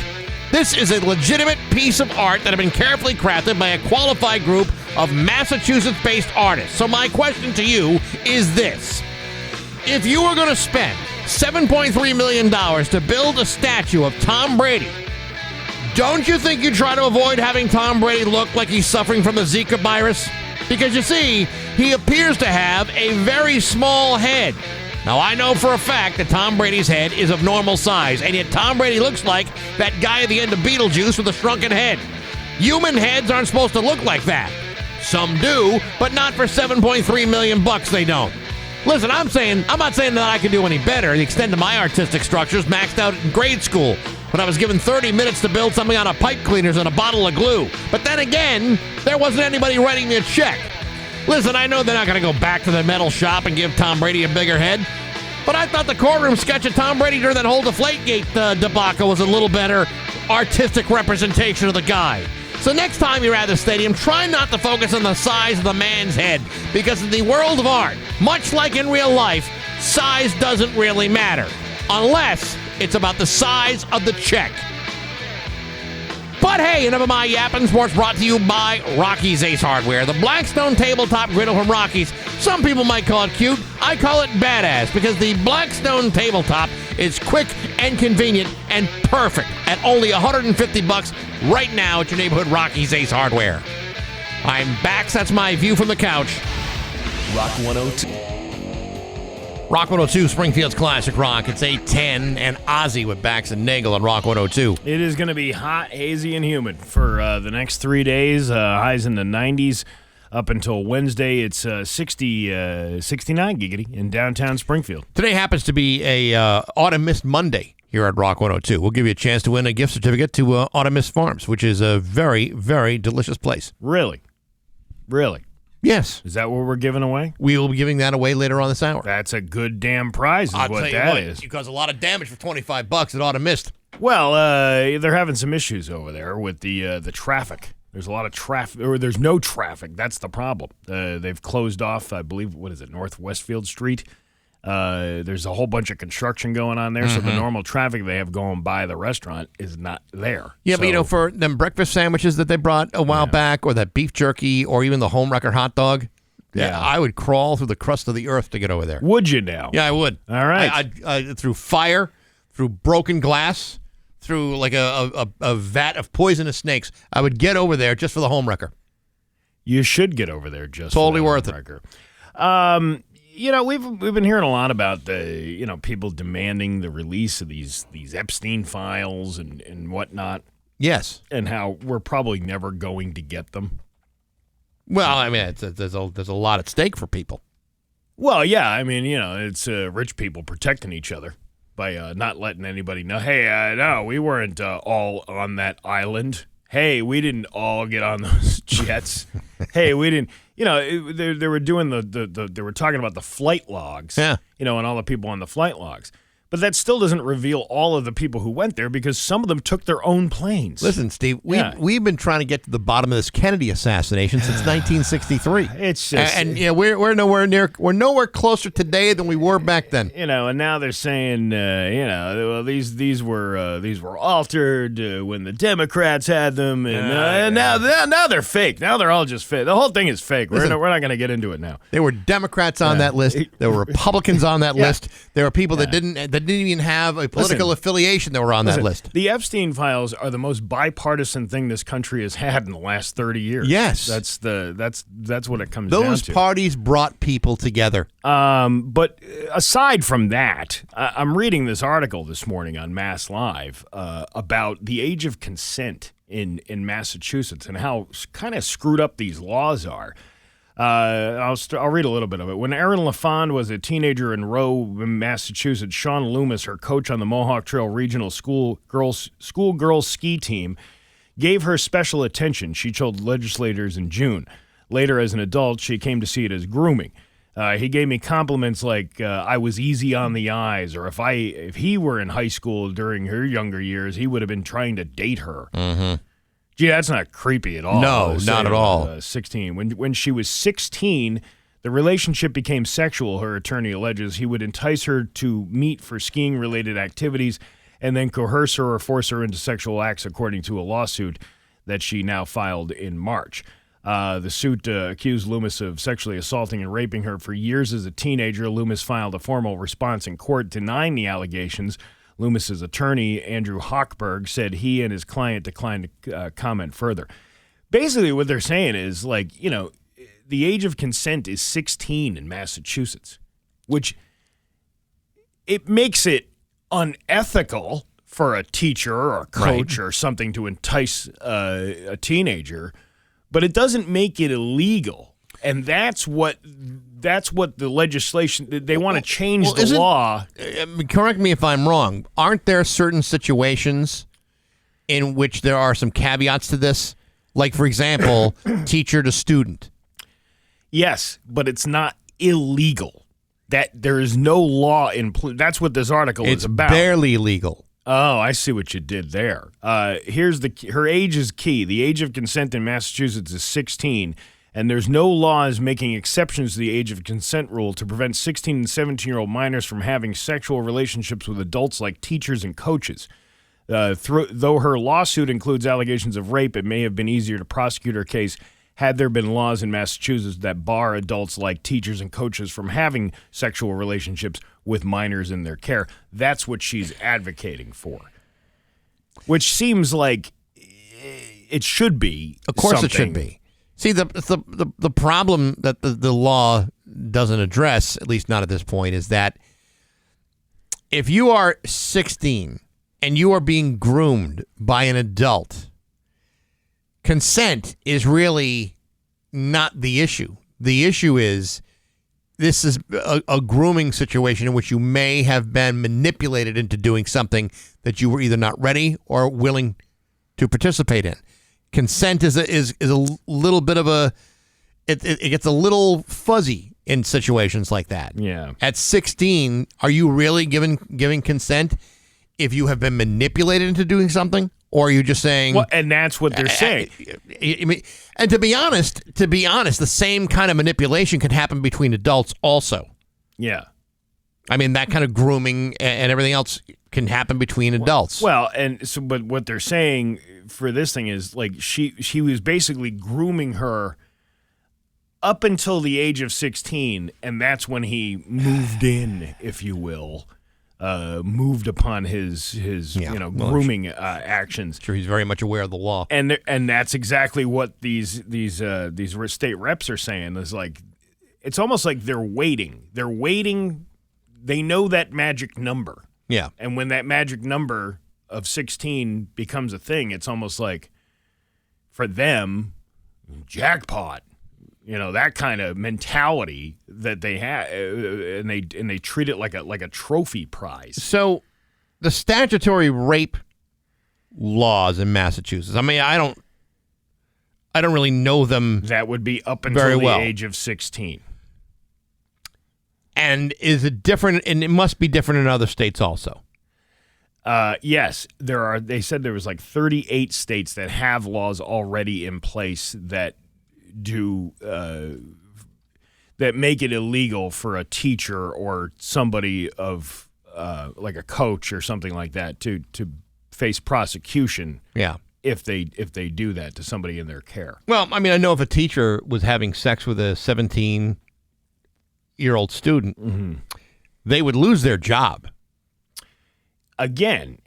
This is a legitimate piece of art that had been carefully crafted by a qualified group of Massachusetts-based artists. So my question to you is this. If you were going to spend $7.3 million to build a statue of Tom Brady, don't you think you'd try to avoid having Tom Brady look like he's suffering from the Zika virus? Because you see, he appears to have a very small head. Now, I know for a fact that Tom Brady's head is of normal size, and yet Tom Brady looks like that guy at the end of Beetlejuice with a shrunken head. Human heads aren't supposed to look like that. Some do, but not for $7.3 million they don't. Listen, I'm not saying that I can do any better. The extent of my artistic structures maxed out in grade school when I was given 30 minutes to build something out of pipe cleaners and a bottle of glue. But then again, there wasn't anybody writing me a check. Listen, I know they're not going to go back to the metal shop and give Tom Brady a bigger head, but I thought the courtroom sketch of Tom Brady during that whole Deflategate debacle was a little better artistic representation of the guy. So next time you're at the stadium, try not to focus on the size of the man's head, because in the world of art, much like in real life, size doesn't really matter, unless it's about the size of the check. But hey, enough of my yapping. Sports brought to you by Rocky's Ace Hardware, the Blackstone tabletop griddle from Rocky's. Some people might call it cute. I call it badass, because the Blackstone tabletop is quick and convenient and perfect at only $150 right now at your neighborhood Rocky's Ace Hardware. I'm Bax. That's my view from the couch. Rock 102. Rock 102, Springfield's Classic Rock. It's 8:10 and Ozzy with Bax and Nagle on Rock 102. It is going to be hot, hazy, and humid for the next 3 days. Highs in the 90s up until Wednesday. It's 69 giggity in downtown Springfield. Today happens to be a Autumn Mist Monday here at Rock 102. We'll give you a chance to win a gift certificate to Autumn Mist Farms, which is a very, very delicious place. Really? Yes. Is that what we're giving away? We will be giving that away later on this hour. That's a good damn prize, I'll what tell you that what, is. You cause a lot of damage for $25 at Autumn Mist. Well, they're having some issues over there with the traffic. There's a lot of traffic, or there's no traffic. That's the problem. They've closed off, I believe, North Westfield Street. There's a whole bunch of construction going on there, so the normal traffic they have going by the restaurant is not there. Yeah, but for them breakfast sandwiches that they brought a while back, or that beef jerky, or even the home wrecker hot dog, I would crawl through the crust of the earth to get over there. Would you now? Yeah, I would. All right. I through fire, through broken glass, through like a vat of poisonous snakes, I would get over there just for the home wrecker. You should get over there just Totally for that worth it. homewrecker. We've been hearing a lot about the people demanding the release of these Epstein files and whatnot. Yes. And how we're probably never going to get them. Well, I mean, there's a lot at stake for people. Well, yeah, I mean, it's rich people protecting each other by not letting anybody know. Hey, no, we weren't all on that island. Hey, we didn't all get on those jets. Hey, we didn't. They were doing they were talking about the flight logs. Yeah. And all the people on the flight logs. But that still doesn't reveal all of the people who went there because some of them took their own planes. Listen, Steve, we've been trying to get to the bottom of this Kennedy assassination since 1963. It's just, and we're nowhere closer today than we were back then. And now they're saying, well, these were altered when the Democrats had them, and now they're fake. Now they're all just fake. The whole thing is fake. Listen, we're not going to get into it now. There were Democrats on that list. There were Republicans on that list. There were people that didn't even have a political affiliation that were on that list. The Epstein files are the most bipartisan thing this country has had in the last 30 years. Yes. That's what it comes down to. Those parties brought people together. But aside from that, I'm reading this article this morning on Mass Live about the age of consent in Massachusetts and how kind of screwed up these laws are. I'll read a little bit of it. When Erin LaFond was a teenager in Rowe, Massachusetts, Sean Loomis, her coach on the Mohawk Trail Regional Schoolgirls ski team, gave her special attention, she told legislators in June. Later, as an adult, she came to see it as grooming. He gave me compliments like I was easy on the eyes, or if he were in high school during her younger years, he would have been trying to date her. Mm-hmm. Gee, that's not creepy at all. No, not at all. 16. When she was 16, the relationship became sexual, her attorney alleges. He would entice her to meet for skiing-related activities and then coerce her or force her into sexual acts, according to a lawsuit that she now filed in March. The suit accused Loomis of sexually assaulting and raping her for years as a teenager. Loomis filed a formal response in court denying the allegations. Loomis's attorney, Andrew Hochberg, said he and his client declined to comment further. Basically, what they're saying is, the age of consent is 16 in Massachusetts, which it makes it unethical for a teacher or a coach or something to entice a teenager, but it doesn't make it illegal. And that's what the legislation, they want to change the law. Correct me if I'm wrong. Aren't there certain situations in which there are some caveats to this? Like, for example, teacher to student. Yes, but it's not illegal. That there is no law in place. That's what this article is about. It's barely legal. Oh, I see what you did there. Her age is key. The age of consent in Massachusetts is 16. And there's no laws making exceptions to the age of consent rule to prevent 16 and 17-year-old minors from having sexual relationships with adults like teachers and coaches. Though her lawsuit includes allegations of rape, it may have been easier to prosecute her case had there been laws in Massachusetts that bar adults like teachers and coaches from having sexual relationships with minors in their care. That's what she's advocating for, which seems like it should be. Of course something. It should be. See, the problem that the law doesn't address, at least not at this point, is that if you are 16 and you are being groomed by an adult, consent is really not the issue. The issue is this is a grooming situation in which you may have been manipulated into doing something that you were either not ready or willing to participate in. Consent is a little bit of it gets a little fuzzy in situations like that. Yeah. At 16, are you really giving consent if you have been manipulated into doing something, or are you just saying? Well, and that's what they're saying. And to be honest, the same kind of manipulation can happen between adults also. Yeah. I mean, that kind of grooming and everything else can happen between adults. Well, and so, but what they're saying for this thing is like she was basically grooming her up until the age of 16, and that's when he moved in, if you will. moved upon his grooming actions. Sure, he's very much aware of the law, and that's exactly what these state reps are saying. Is like, it's almost like they're waiting. They're waiting. They know that magic number. Yeah, and when that magic number of 16 becomes a thing, it's almost like for them, jackpot. That kind of mentality that they have, and they treat it like a trophy prize. So, the statutory rape laws in Massachusetts. I mean, I don't really know them. That would be up until the age of 16. And is it different? And it must be different in other states also. Yes, there are. They said there was like 38 states that have laws already in place that do that make it illegal for a teacher or somebody of like a coach or something like that to face prosecution. Yeah, if they do that to somebody in their care. Well, I mean, I know if a teacher was having sex with a 17-year-old student, they would lose their job. Again,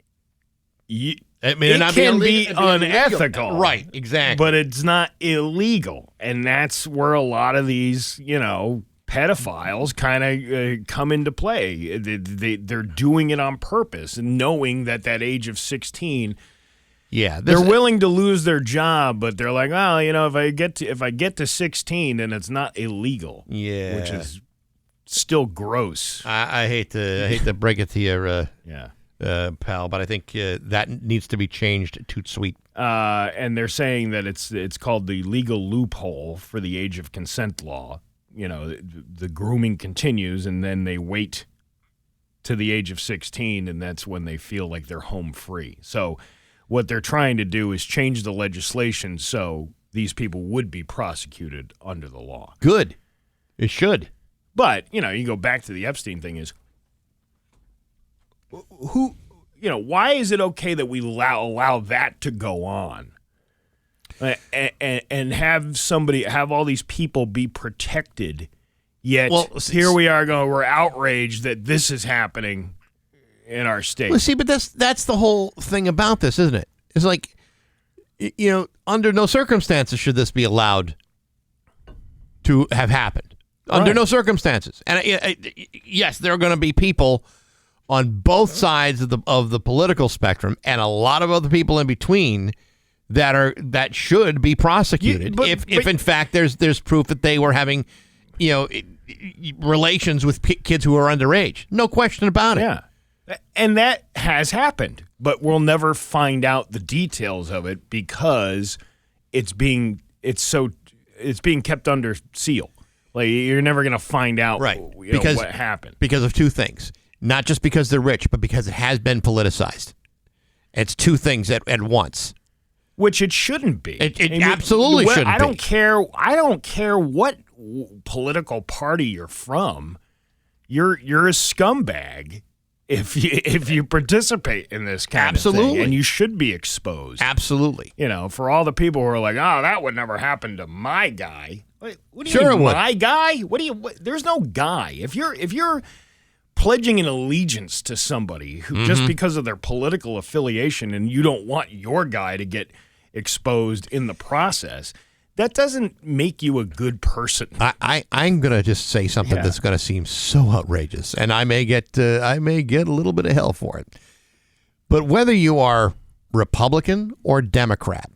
I mean, it can be unethical. Right, exactly. But it's not illegal. And that's where a lot of these, pedophiles kind of come into play. They're doing it on purpose, knowing that age of 16, they're willing to lose their job, but they're like, well, if I get to 16, then it's not illegal. Yeah, which is still gross. I hate to break it to you, pal, but I think that needs to be changed to sweet. And they're saying that it's called the legal loophole for the age of consent law. The grooming continues, and then they wait to the age of 16, and that's when they feel like they're home free. So what they're trying to do is change the legislation so these people would be prosecuted under the law. Good. It should. But, you go back to the Epstein thing is, why is it okay that we allow that to go on? And have all these people be protected, yet here we are we're outraged that this is happening in our state. Well, see, but that's the whole thing about this, isn't it? It's like, under no circumstances should this be allowed to have happened. Under no circumstances. And yes, there are going to be people on both sides of the political spectrum, and a lot of other people in between that should be prosecuted if in fact there's proof that they were having relations with kids who are underage. No question about it. Yeah, and that has happened, but we'll never find out the details of it because it's being kept under seal. Like, you're never going to find out what happened because of two things. Not just because they're rich, but because it has been politicized. It's two things at once. Which it shouldn't be. It absolutely shouldn't be. I don't care what political party you're from. You're a scumbag if you participate in this kind of thing. And you should be exposed. Absolutely. For all the people who are like, oh, that would never happen to my guy. Wait, what do you mean, my guy? There's no guy. If you're pledging an allegiance to somebody who just because of their political affiliation, and you don't want your guy to get exposed in the process, that doesn't make you a good person. I'm going to just say something that's going to seem so outrageous, and I may get a little bit of hell for it. But whether you are Republican or Democrat,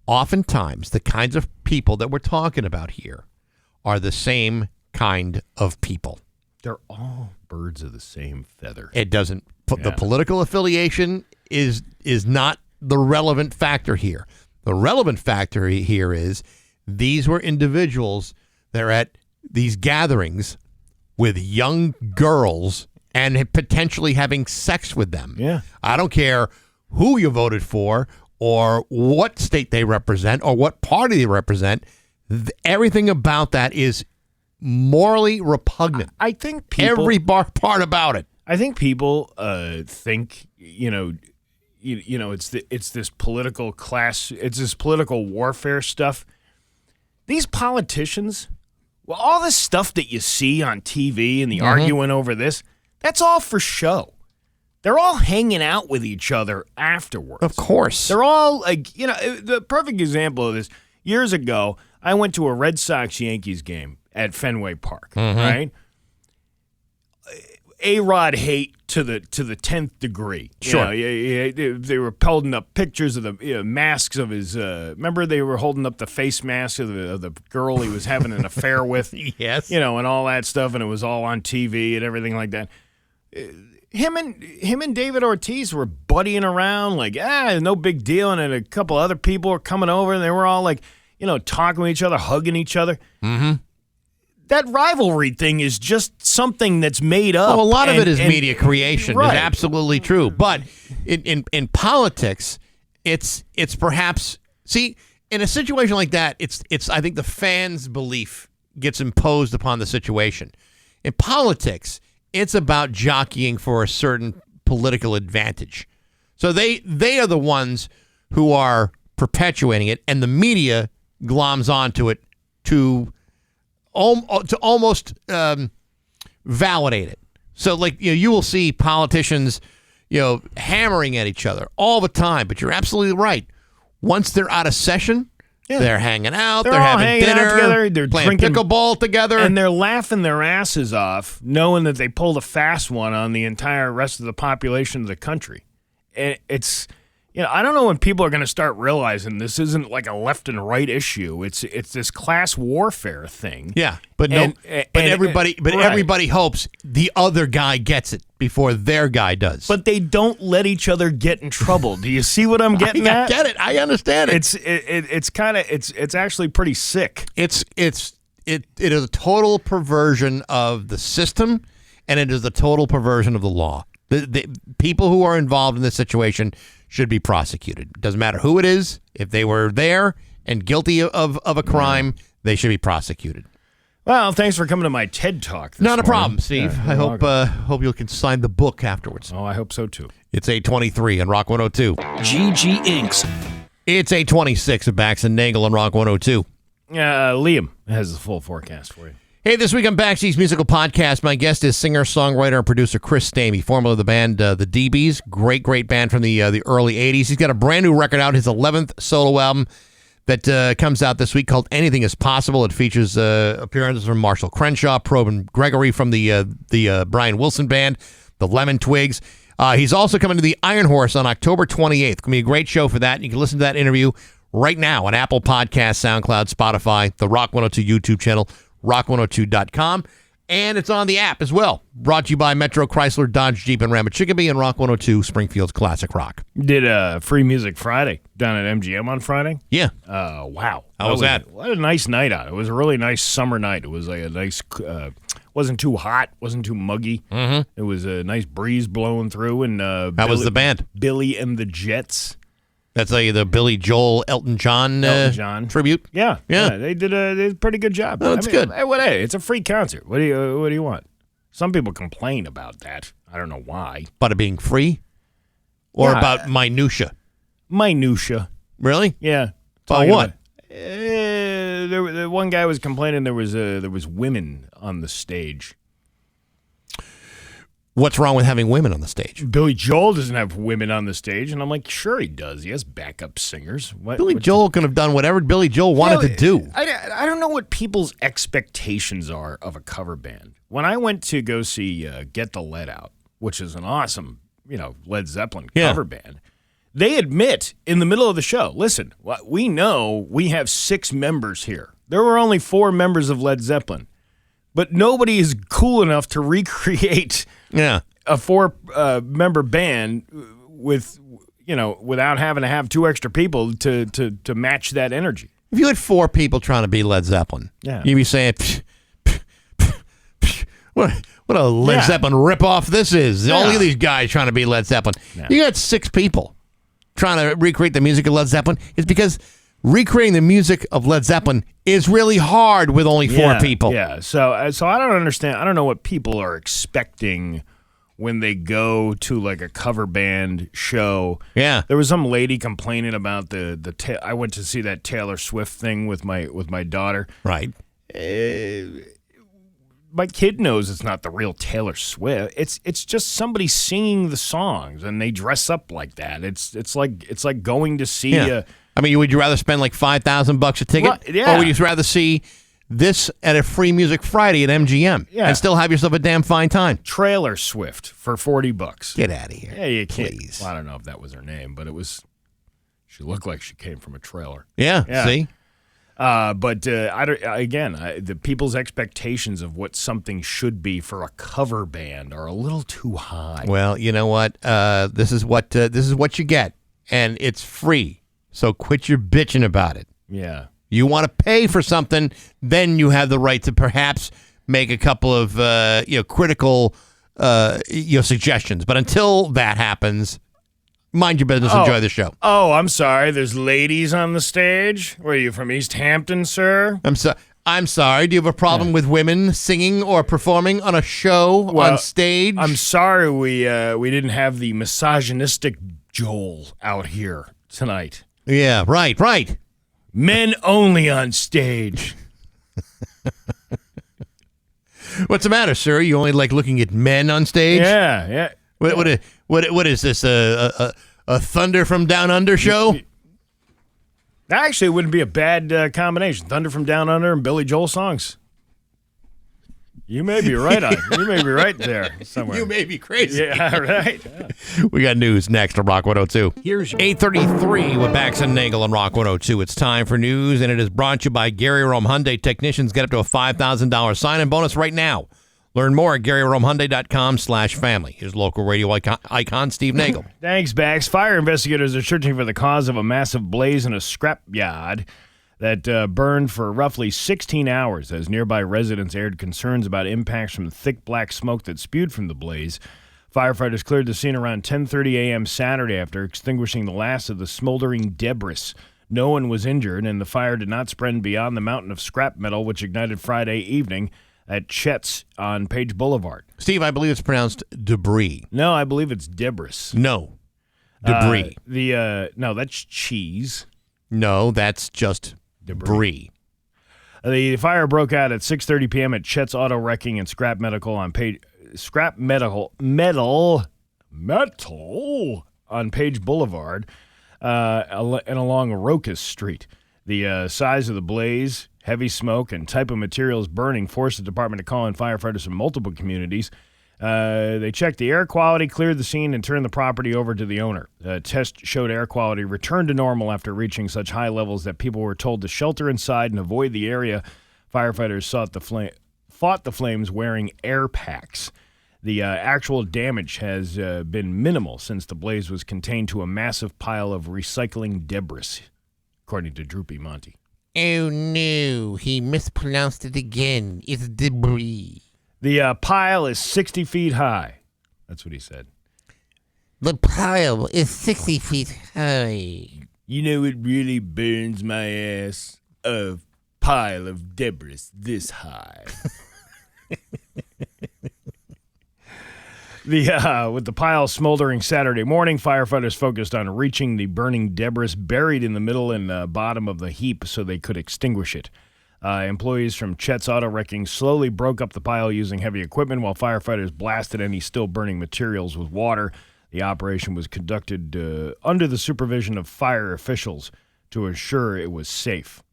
oftentimes the kinds of people that we're talking about here are the same kind of people. They're all birds of the same feather. It doesn't. The political affiliation is not the relevant factor here. The relevant factor here is these were individuals that are at these gatherings with young girls and potentially having sex with them. Yeah. I don't care who you voted for or what state they represent or what party they represent. Everything about that is morally repugnant. I think people, every part about it. I think people think it's this political class, it's this political warfare stuff. These politicians, all this stuff that you see on TV and the arguing over this, that's all for show. they're all hanging out with each other afterwards. Of course. They're all like, the perfect example of this, years ago, I went to a Red Sox-Yankees game at Fenway Park, right? A-Rod hate to the 10th degree. Sure. They were holding up pictures of the masks of his. Remember, they were holding up the face mask of the girl he was having an affair with. Yes. And all that stuff, and it was all on TV and everything like that. Him and David Ortiz were buddying around like, no big deal, and then a couple other people were coming over, and they were all like, talking with each other, hugging each other. Mm-hmm. That rivalry thing is just something that's made up. Well, a lot of it is media creation. Right. Is absolutely true. But in politics, it's perhaps in a situation like that, it's I think the fans' belief gets imposed upon the situation. In politics, it's about jockeying for a certain political advantage. So they are the ones who are perpetuating it, and the media gloms onto it to almost validate it. So, like, you will see politicians, hammering at each other all the time. But you're absolutely right. Once they're out of session, they're hanging out. They're having dinner together. They're playing drinking pickleball together, and they're laughing their asses off, knowing that they pulled a fast one on the entire rest of the population of the country. And it's. I don't know when people are going to start realizing this isn't like a left and right issue. It's this class warfare thing. Yeah, but everybody hopes the other guy gets it before their guy does. But they don't let each other get in trouble. Do you see what I'm getting at? I get it. I understand it. It's actually pretty sick. It is a total perversion of the system, and it is a total perversion of the law. The people who are involved in this situation should be prosecuted. Doesn't matter who it is. If they were there and guilty of a crime, they should be prosecuted. Well, thanks for coming to my TED Talk. Not a problem, Steve. I hope you can sign the book afterwards. Oh, I hope so, too. It's 8:23 on Rock 102. GG Inks. It's 8:26 of Bax and Nagle on Rock 102. Liam has the full forecast for you. Hey, this week on Baxi's Musical Podcast, my guest is singer, songwriter, and producer Chris Stamey, formerly of the band The DBs. Great band from the early 80s. He's got a brand new record out, his 11th solo album that comes out this week called Anything Is Possible. It features appearances from Marshall Crenshaw, Probe and Gregory from the Brian Wilson Band, the Lemon Twigs. He's also coming to the Iron Horse on October 28th. It's going to be a great show for that. You can listen to that interview right now on Apple Podcasts, SoundCloud, Spotify, the Rock 102 YouTube channel, rock102.com, and it's on the app as well. Brought to you by Metro Chrysler, Dodge, Jeep, and Ram at Chicopee, and Rock 102, Springfield's Classic Rock. Did Free Music Friday down at MGM on Friday. Yeah. Wow. How was that? What a nice night out. It was a really nice summer night. It was like a nice, wasn't too hot, wasn't too muggy. Mm-hmm. It was a nice breeze blowing through. And how was the band? Billy and the Jets. That's the Billy Joel Elton John tribute. Yeah, they did a pretty good job. Oh, that's good. Hey, it's a free concert. What do you want? Some people complain about that. I don't know why. About it being free, or about minutia. Minutia. Really? Yeah. About what? The one guy was complaining there was women on the stage. What's wrong with having women on the stage? Billy Joel doesn't have women on the stage, and I'm like, sure he does. He has backup singers. Billy Joel could have done whatever Billy Joel wanted to do. I don't know what people's expectations are of a cover band. When I went to go see Get the Lead Out, which is an awesome, Led Zeppelin cover band, they admit in the middle of the show, listen, we know we have 6 members here. There were only 4 members of Led Zeppelin, but nobody is cool enough to recreate a 4-member band without having to have 2 extra people to match that energy. If you had 4 people trying to be Led Zeppelin, you'd be saying, what a Led Zeppelin ripoff this is. All of these guys trying to be Led Zeppelin. Yeah. You got 6 people trying to recreate the music of Led Zeppelin. It's because recreating the music of Led Zeppelin is really hard with only 4 people. Yeah, so I don't understand. I don't know what people are expecting when they go to like a cover band show. Yeah, there was some lady complaining about I went to see that Taylor Swift thing with my daughter. Right. my kid knows it's not the real Taylor Swift. It's just somebody singing the songs, and they dress up like that. It's like going to see a. I mean, would you rather spend like $5,000 a ticket, Well, yeah. or would you rather see this at a Free Music Friday at MGM and still have yourself a damn fine time? Trailer Swift for $40. Get out of here. Yeah, you can't. Please. Well, I don't know if that was her name, but it was. She looked like she came from a trailer. Yeah. See. But the people's expectations of what something should be for a cover band are a little too high. Well, you know what? This is what you get, and it's free. So quit your bitching about it. Yeah. You want to pay for something, then you have the right to perhaps make a couple of critical suggestions. But until that happens, mind your business. Enjoy the show. Oh, I'm sorry. There's ladies on the stage. Were you from East Hampton, sir? I'm sorry. Do you have a problem with women singing or performing on a show on stage? I'm sorry we didn't have the misogynistic Joel out here tonight. Yeah, right. Men only on stage. What's the matter, sir? You only like looking at men on stage? Yeah. What is this? A Thunder from Down Under show? Actually, it wouldn't be a bad combination. Thunder from Down Under and Billy Joel songs. You may be right on. You may be right there somewhere. You may be crazy. Yeah, right. Yeah. We got news next on Rock 102. Here's your 8:33 with Bax and Nagle on Rock 102. It's time for news, and it is brought to you by Gary Rome Hyundai. Technicians get up to a $5,000 sign-in bonus right now. Learn more at GaryRomeHyundai.com/family. Here's local radio icon Steve Nagle. Thanks, Bax. Fire investigators are searching for the cause of a massive blaze in a scrapyard that burned for roughly 16 hours as nearby residents aired concerns about impacts from the thick black smoke that spewed from the blaze. Firefighters cleared the scene around 10:30 a.m. Saturday after extinguishing the last of the smoldering debris. No one was injured, and the fire did not spread beyond the mountain of scrap metal, which ignited Friday evening at Chet's on Page Boulevard. Steve, I believe it's pronounced debris. No, I believe it's debris. No, debris. No, that's cheese. No, that's just debris. The fire broke out at 6:30 p.m. at Chet's Auto Wrecking and Scrap Medical on metal on Page Boulevard and along Rocas Street. The size of the blaze, heavy smoke, and type of materials burning forced the department to call in firefighters from multiple communities. They checked the air quality, cleared the scene, and turned the property over to the owner. The test showed air quality returned to normal after reaching such high levels that people were told to shelter inside and avoid the area. Firefighters fought the flames wearing air packs. The actual damage has been minimal since the blaze was contained to a massive pile of recycling debris, according to Droopy Monty. Oh, no. He mispronounced it again. It's debris. The pile is 60 feet high. That's what he said. The pile is 60 feet high. You know, it really burns my ass. A pile of debris this high. With the pile smoldering Saturday morning, firefighters focused on reaching the burning debris buried in the middle and bottom of the heap so they could extinguish it. Employees from Chet's Auto Wrecking slowly broke up the pile using heavy equipment while firefighters blasted any still burning materials with water. The operation was conducted under the supervision of fire officials to ensure it was safe.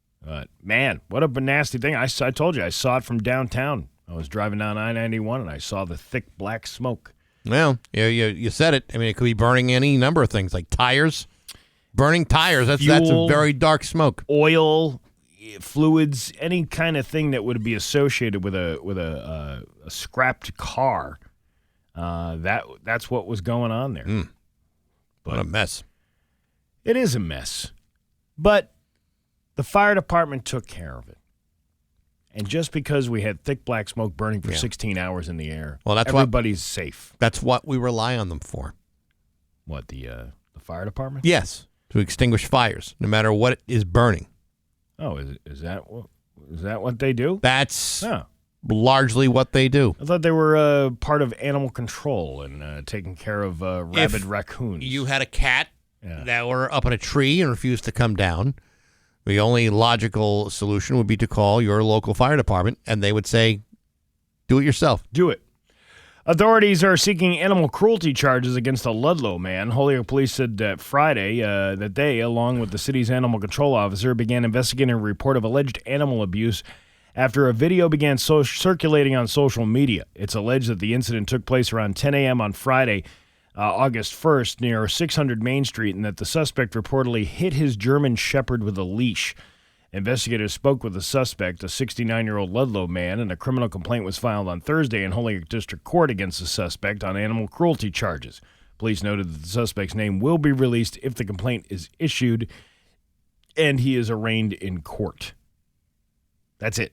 Man, what a nasty thing. I told you, I saw it from downtown. I was driving down I-91 and I saw the thick black smoke. Well, you said it. I mean, it could be burning any number of things, like tires. Burning tires, that's a very dark smoke. Oil, fluids, any kind of thing that would be associated with a scrapped car. That's what was going on there. What a mess. It is a mess. But the fire department took care of it. And just because we had thick black smoke burning for 16 hours in the air, everybody's safe. That's what we rely on them for. What, the fire department? Yes, to extinguish fires, no matter what is burning. Oh, is that what they do? That's largely what they do. I thought they were part of animal control and taking care of rabid raccoons. You had a cat that were up in a tree and refused to come down. The only logical solution would be to call your local fire department, and they would say, Do it yourself. Do it. Authorities are seeking animal cruelty charges against a Ludlow man. Holyoke police said Friday that they, along with the city's animal control officer, began investigating a report of alleged animal abuse after a video began circulating on social media. It's alleged that the incident took place around 10 a.m. on Friday, August 1st, near 600 Main Street, and that the suspect reportedly hit his German Shepherd with a leash. Investigators spoke with the suspect, a 69-year-old Ludlow man, and a criminal complaint was filed on Thursday in Holyoke District Court against the suspect on animal cruelty charges. Police noted that the suspect's name will be released if the complaint is issued and he is arraigned in court. That's it.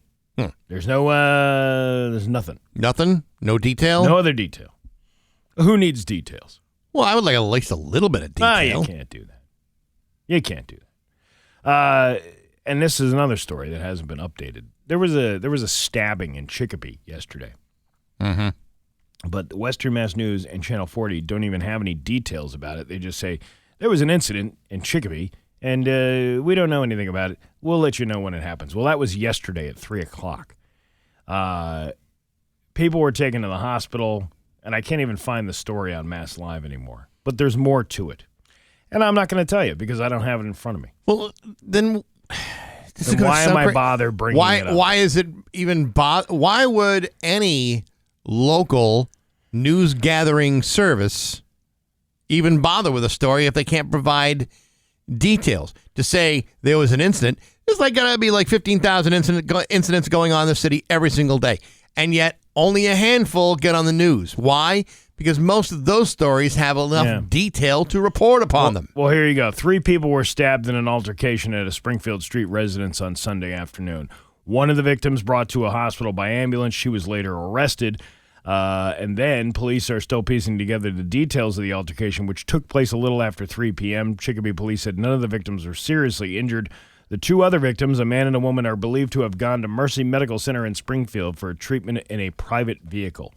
There's there's nothing. Nothing? No detail? No other detail. Who needs details? Well, I would like at least a little bit of detail. You can't do that. You can't do that. And this is another story that hasn't been updated. There was a stabbing in Chicopee yesterday. Mm-hmm. But the Western Mass News and Channel 40 don't even have any details about it. They just say, there was an incident in Chicopee, and we don't know anything about it. We'll let you know when it happens. Well, that was yesterday at 3 o'clock. People were taken to the hospital, and I can't even find the story on Mass Live anymore. But there's more to it. And I'm not going to tell you because I don't have it in front of me. Well, then... Why am I bother bringing it up? Why is it even why would any local news gathering service even bother with a story if they can't provide details? To say there was an incident, there's gotta be 15,000 incidents going on in the city every single day, and yet only a handful get on the news. Why? Because most of those stories have enough detail to report upon them. Well, here you go. 3 people were stabbed in an altercation at a Springfield Street residence on Sunday afternoon. One of the victims brought to a hospital by ambulance. She was later arrested. And then police are still piecing together the details of the altercation, which took place a little after 3 p.m. Chicopee police said none of the victims were seriously injured. The 2 other victims, a man and a woman, are believed to have gone to Mercy Medical Center in Springfield for treatment in a private vehicle.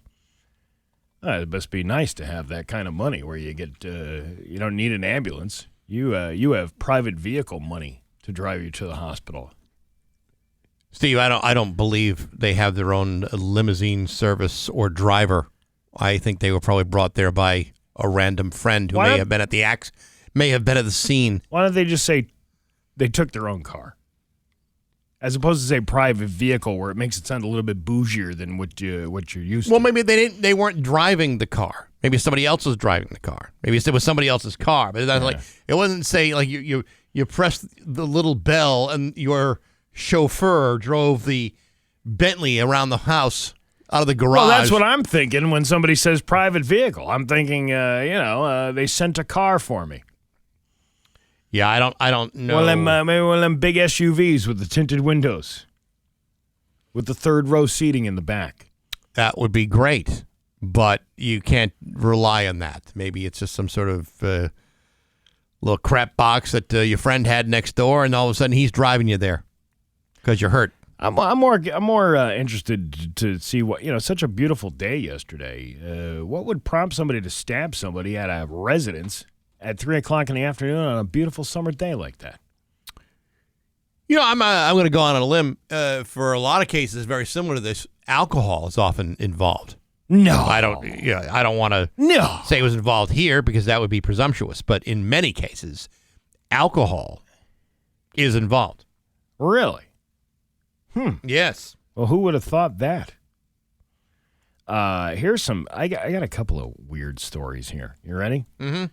It must be nice to have that kind of money where you get you don't need an ambulance. You have private vehicle money to drive you to the hospital. Steve, I don't believe they have their own may service or driver. I think they were probably brought there by a random friend who may have been at the scene. Why don't they just say they took their own car? As opposed to say private vehicle, where it makes it sound a little bit bougier than what you're used to. Well, maybe they weren't driving the car. Maybe somebody else was driving the car. Maybe it was somebody else's car. But that's it wasn't say you pressed the little bell and your chauffeur drove the Bentley around the house out of the garage. Well, that's what I'm thinking when somebody says private vehicle. I'm thinking, they sent a car for me. Yeah, I don't know. Well, maybe one of them big SUVs with the tinted windows, with the third row seating in the back. That would be great, but you can't rely on that. Maybe it's just some sort of little crap box that your friend had next door, and all of a sudden he's driving you there because you're hurt. I'm more interested to see what such a beautiful day yesterday. What would prompt somebody to stab somebody at a residence at 3 o'clock in the afternoon on a beautiful summer day like that? I'm going to go on a limb. For a lot of cases, very similar to this, alcohol is often involved. No, I don't want to say it was involved here because that would be presumptuous. But in many cases, alcohol is involved. Really? Yes. Well, who would have thought that? Here's some. I got a couple of weird stories here. You ready? Mm-hmm.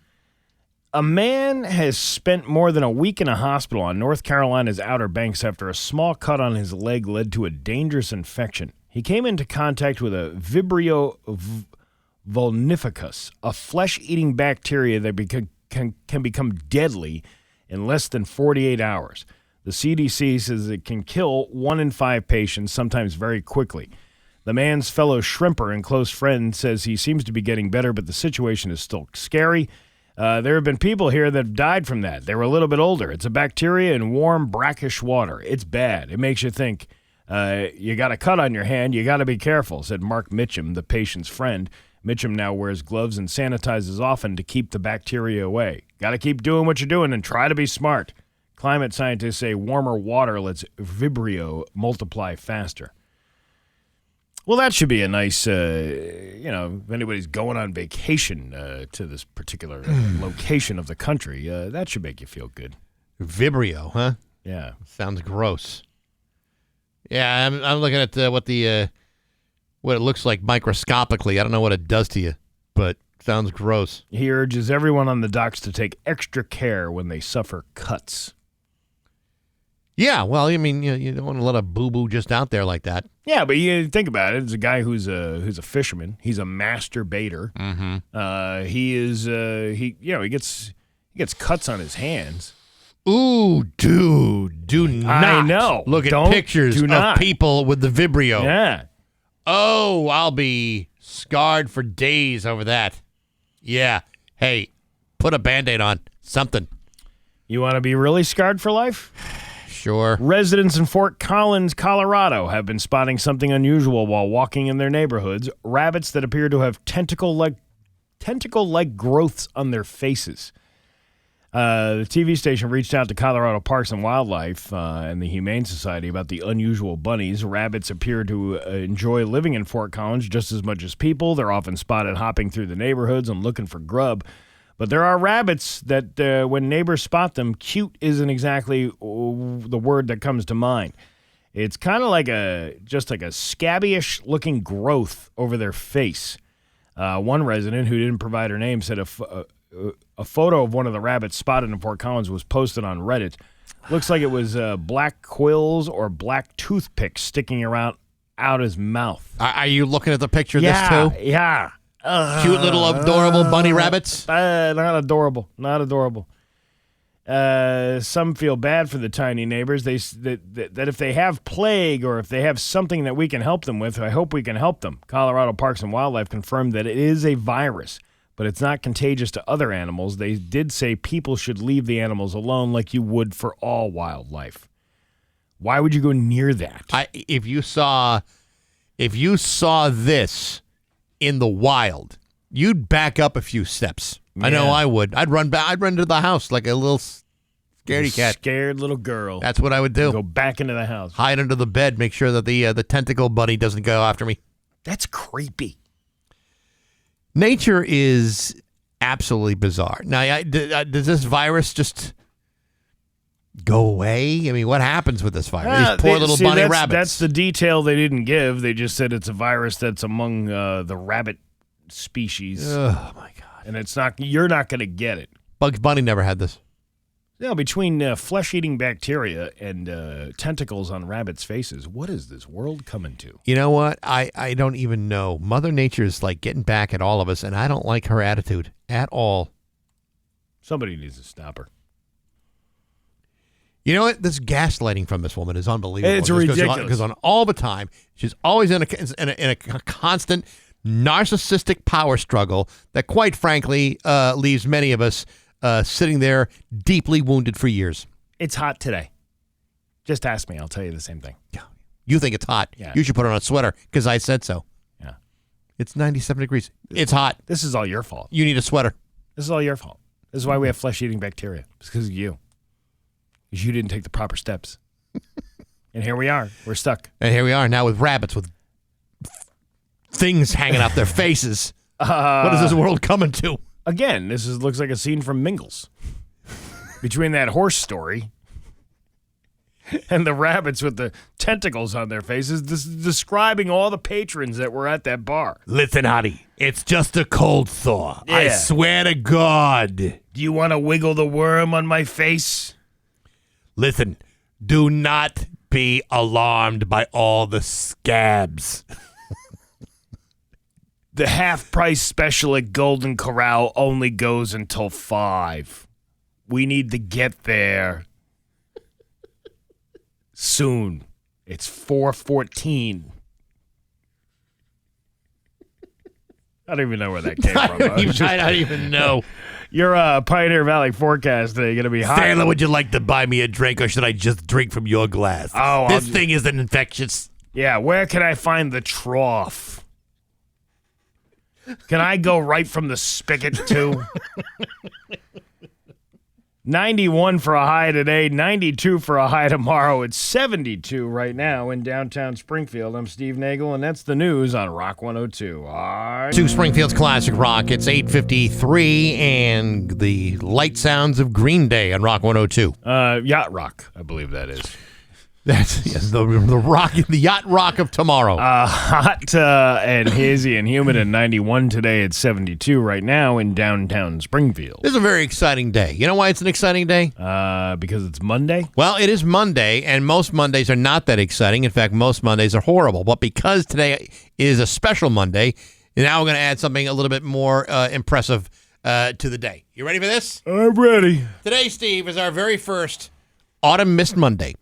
A man has spent more than a week in a hospital on North Carolina's Outer Banks after a small cut on his leg led to a dangerous infection. He came into contact with a Vibrio vulnificus, a flesh-eating bacteria that can become deadly in less than 48 hours. The CDC says it can kill 1 in 5 patients, sometimes very quickly. The man's fellow shrimper and close friend says he seems to be getting better, but the situation is still scary. There have been people here that have died from that. They were a little bit older. It's a bacteria in warm, brackish water. It's bad. It makes you think, you got a cut on your hand. You got to be careful, said Mark Mitchum, the patient's friend. Mitchum now wears gloves and sanitizes often to keep the bacteria away. Got to keep doing what you're doing and try to be smart. Climate scientists say warmer water lets Vibrio multiply faster. Well, that should be a nice, if anybody's going on vacation to this particular location of the country, that should make you feel good. Vibrio, huh? Yeah. Sounds gross. Yeah, I'm looking at what it looks like microscopically. I don't know what it does to you, but sounds gross. He urges everyone on the docks to take extra care when they suffer cuts. Yeah, well, I mean, you don't want to let a boo-boo just out there like that. Yeah, but you think about it. It's a guy who's a fisherman. He's a master baiter. Mm-hmm. He gets cuts on his hands. Ooh, dude, do not. I know. Look at pictures of people with the Vibrio. Yeah. Oh, I'll be scarred for days over that. Yeah. Hey, put a Band-Aid on. Something. You want to be really scarred for life? Sure. Residents in Fort Collins, Colorado, have been spotting something unusual while walking in their neighborhoods. Rabbits that appear to have tentacle-like growths on their faces. The TV station reached out to Colorado Parks and Wildlife and the Humane Society about the unusual bunnies. Rabbits appear to enjoy living in Fort Collins just as much as people. They're often spotted hopping through the neighborhoods and looking for grub. But there are rabbits that, when neighbors spot them, cute isn't exactly the word that comes to mind. It's kind of like just like a scabbyish looking growth over their face. One resident who didn't provide her name said a photo of one of the rabbits spotted in Fort Collins was posted on Reddit. Looks like it was black quills or black toothpicks sticking out his mouth. Are you looking at the picture of this too? Yeah. Cute little adorable bunny rabbits? Not adorable. Not adorable. Some feel bad for the tiny neighbors. That if they have plague or if they have something that we can help them with, I hope we can help them. Colorado Parks and Wildlife confirmed that it is a virus, but it's not contagious to other animals. They did say people should leave the animals alone like you would for all wildlife. Why would you go near that? If you saw this in the wild, you'd back up a few steps. Yeah. I know I would. I'd run to the house like a little scaredy cat. Scared little girl. That's what I would do. Go back into the house. Hide under the bed. Make sure that the tentacle bunny doesn't go after me. That's creepy. Nature is absolutely bizarre. Now, does this virus just go away? I mean, what happens with this virus? These poor little bunny rabbits. That's the detail they didn't give. They just said it's a virus that's among the rabbit species. Oh, my God. And you're not going to get it. Bugs Bunny never had this. No, between flesh-eating bacteria and tentacles on rabbits' faces, what is this world coming to? You know what? I don't even know. Mother Nature is like getting back at all of us, and I don't like her attitude at all. Somebody needs to stop her. You know what? This gaslighting from this woman is unbelievable. It's ridiculous. Because on all the time, she's always in a constant narcissistic power struggle that, quite frankly, leaves many of us sitting there deeply wounded for years. It's hot today. Just ask me. I'll tell you the same thing. Yeah. You think it's hot. Yeah. You should put on a sweater because I said so. Yeah. It's 97 degrees. It's hot. This is all your fault. You need a sweater. This is all your fault. This is why we have flesh-eating bacteria. It's because of you. Because you didn't take the proper steps. And here we are. We're stuck. And here we are now with rabbits with things hanging out their faces. What is this world coming to? Again, looks like a scene from Mingles. Between that horse story and the rabbits with the tentacles on their faces, this is describing all the patrons that were at that bar. Listen, Hottie, it's just a cold thaw. Yeah. I swear to God. Do you want to wiggle the worm on my face? Listen, do not be alarmed by all the scabs. The half-price special at Golden Corral only goes until 5. We need to get there soon. It's 4:14. I don't even know where that came from. I don't even know. Your Pioneer Valley forecast today going to be hot. Sandler, would you like to buy me a drink, or should I just drink from your glass? Oh, this thing isn't infectious. Yeah, where can I find the trough? Can I go right from the spigot, too? 91 for a high today, 92 for a high tomorrow. It's 72 right now in downtown Springfield. I'm Steve Nagle, and that's the news on Rock 102. All right. To Springfield's Classic Rock, it's 8:53, and the light sounds of Green Day on Rock 102. Yacht Rock, I believe that is. That's the rock, the yacht rock of tomorrow. Hot and hazy and humid at 91 today. It's 72 right now in downtown Springfield. This is a very exciting day. You know why it's an exciting day? Because it's Monday? Well, it is Monday, and most Mondays are not that exciting. In fact, most Mondays are horrible. But because today is a special Monday, now we're going to add something a little bit more impressive to the day. You ready for this? I'm ready. Today, Steve, is our very first Autumn Mist Monday.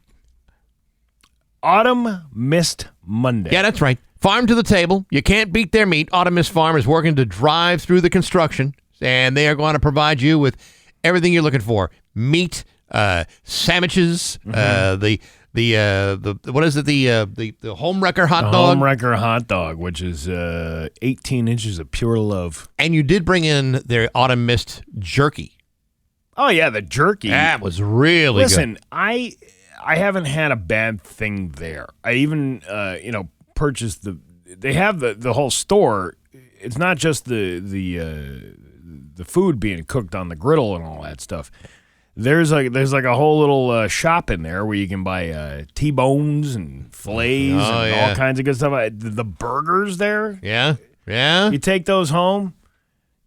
Autumn Mist Monday. Yeah, that's right. Farm to the table. You can't beat their meat. Autumn Mist Farm is working to drive through the construction, and they are going to provide you with everything you're looking for: meat, sandwiches, the what is it? The home wrecker hot dog. Home wrecker hot dog, which is 18 inches of pure love. And you did bring in their Autumn Mist jerky. Oh yeah, the jerky. That was really good. Listen, I haven't had a bad thing there. I even, purchased they have the whole store. It's not just the food being cooked on the griddle and all that stuff. There's like a whole little shop in there where you can buy T-bones and fillets and all kinds of good stuff. The burgers there. Yeah. You take those home.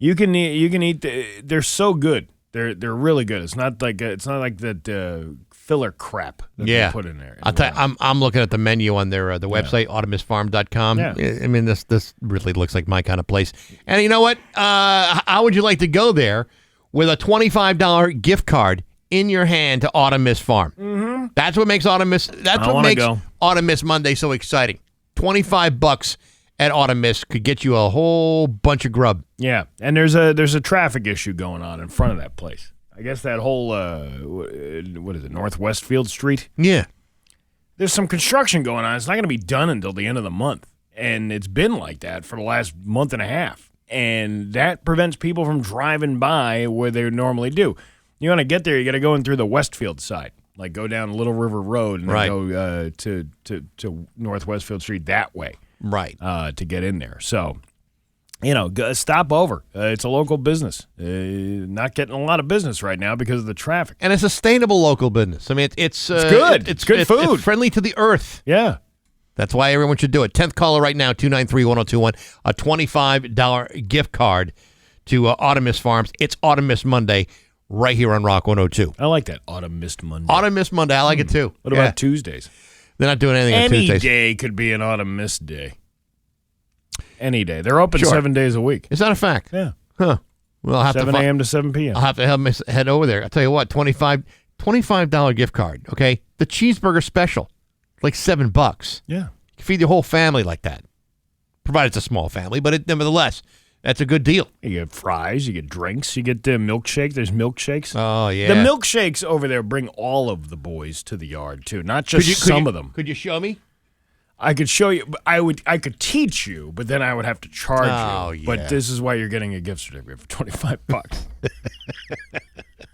You can eat. They're so good. They're really good. It's not like that filler crap that they put in there. I'll tell you, I'm looking at the menu on their the website, autumnmistfarm.com. Yeah. I mean, this really looks like my kind of place. And you know what? How would you like to go there with a $25 gift card in your hand to Autumn Mist Farm? Mm-hmm. That's what makes Autumn Mist. That's what makes Autumn Mist Monday so exciting. $25 at Autumn Mist could get you a whole bunch of grub. Yeah, and there's a traffic issue going on in front of that place. I guess that whole, what is it, North Westfield Street? Yeah. There's some construction going on. It's not going to be done until the end of the month. And it's been like that for the last month and a half. And that prevents people from driving by where they normally do. You want to get there, you got to go in through the Westfield side. Like go down Little River Road and then go to North Westfield Street that way. Right. To get in there. So... stop over. It's a local business. Not getting a lot of business right now because of the traffic. And a sustainable local business. I mean, it's good. It's good food. It's friendly to the earth. Yeah. That's why everyone should do it. 10th caller right now, 293-1021. A $25 gift card to Autumn Mist Farms. It's Autumn Mist Monday right here on Rock 102. I like that. Autumn Mist Monday. Autumn Mist Monday. I like it too. What about Tuesdays? They're not doing anything on Tuesdays. Any day could be an Autumn Mist day. Any day. They're open 7 days a week. Is that a fact? Yeah. Huh. Well, I'll have 7 a.m. to 7 p.m. I'll have to head over there. I'll tell you what, $25 gift card, okay? The cheeseburger special, like $7. Yeah. You can feed your whole family like that. Provided it's a small family, but nevertheless, that's a good deal. You get fries, you get drinks, you get the milkshake. There's milkshakes. Oh, yeah. The milkshakes over there bring all of the boys to the yard, too, not just some of them. Could you show me? I could show you. I could teach you, but then I would have to charge you. Yeah. But this is why you're getting a gift certificate for $25.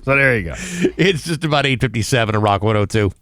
So there you go. It's just about 8:57 on Rock 102.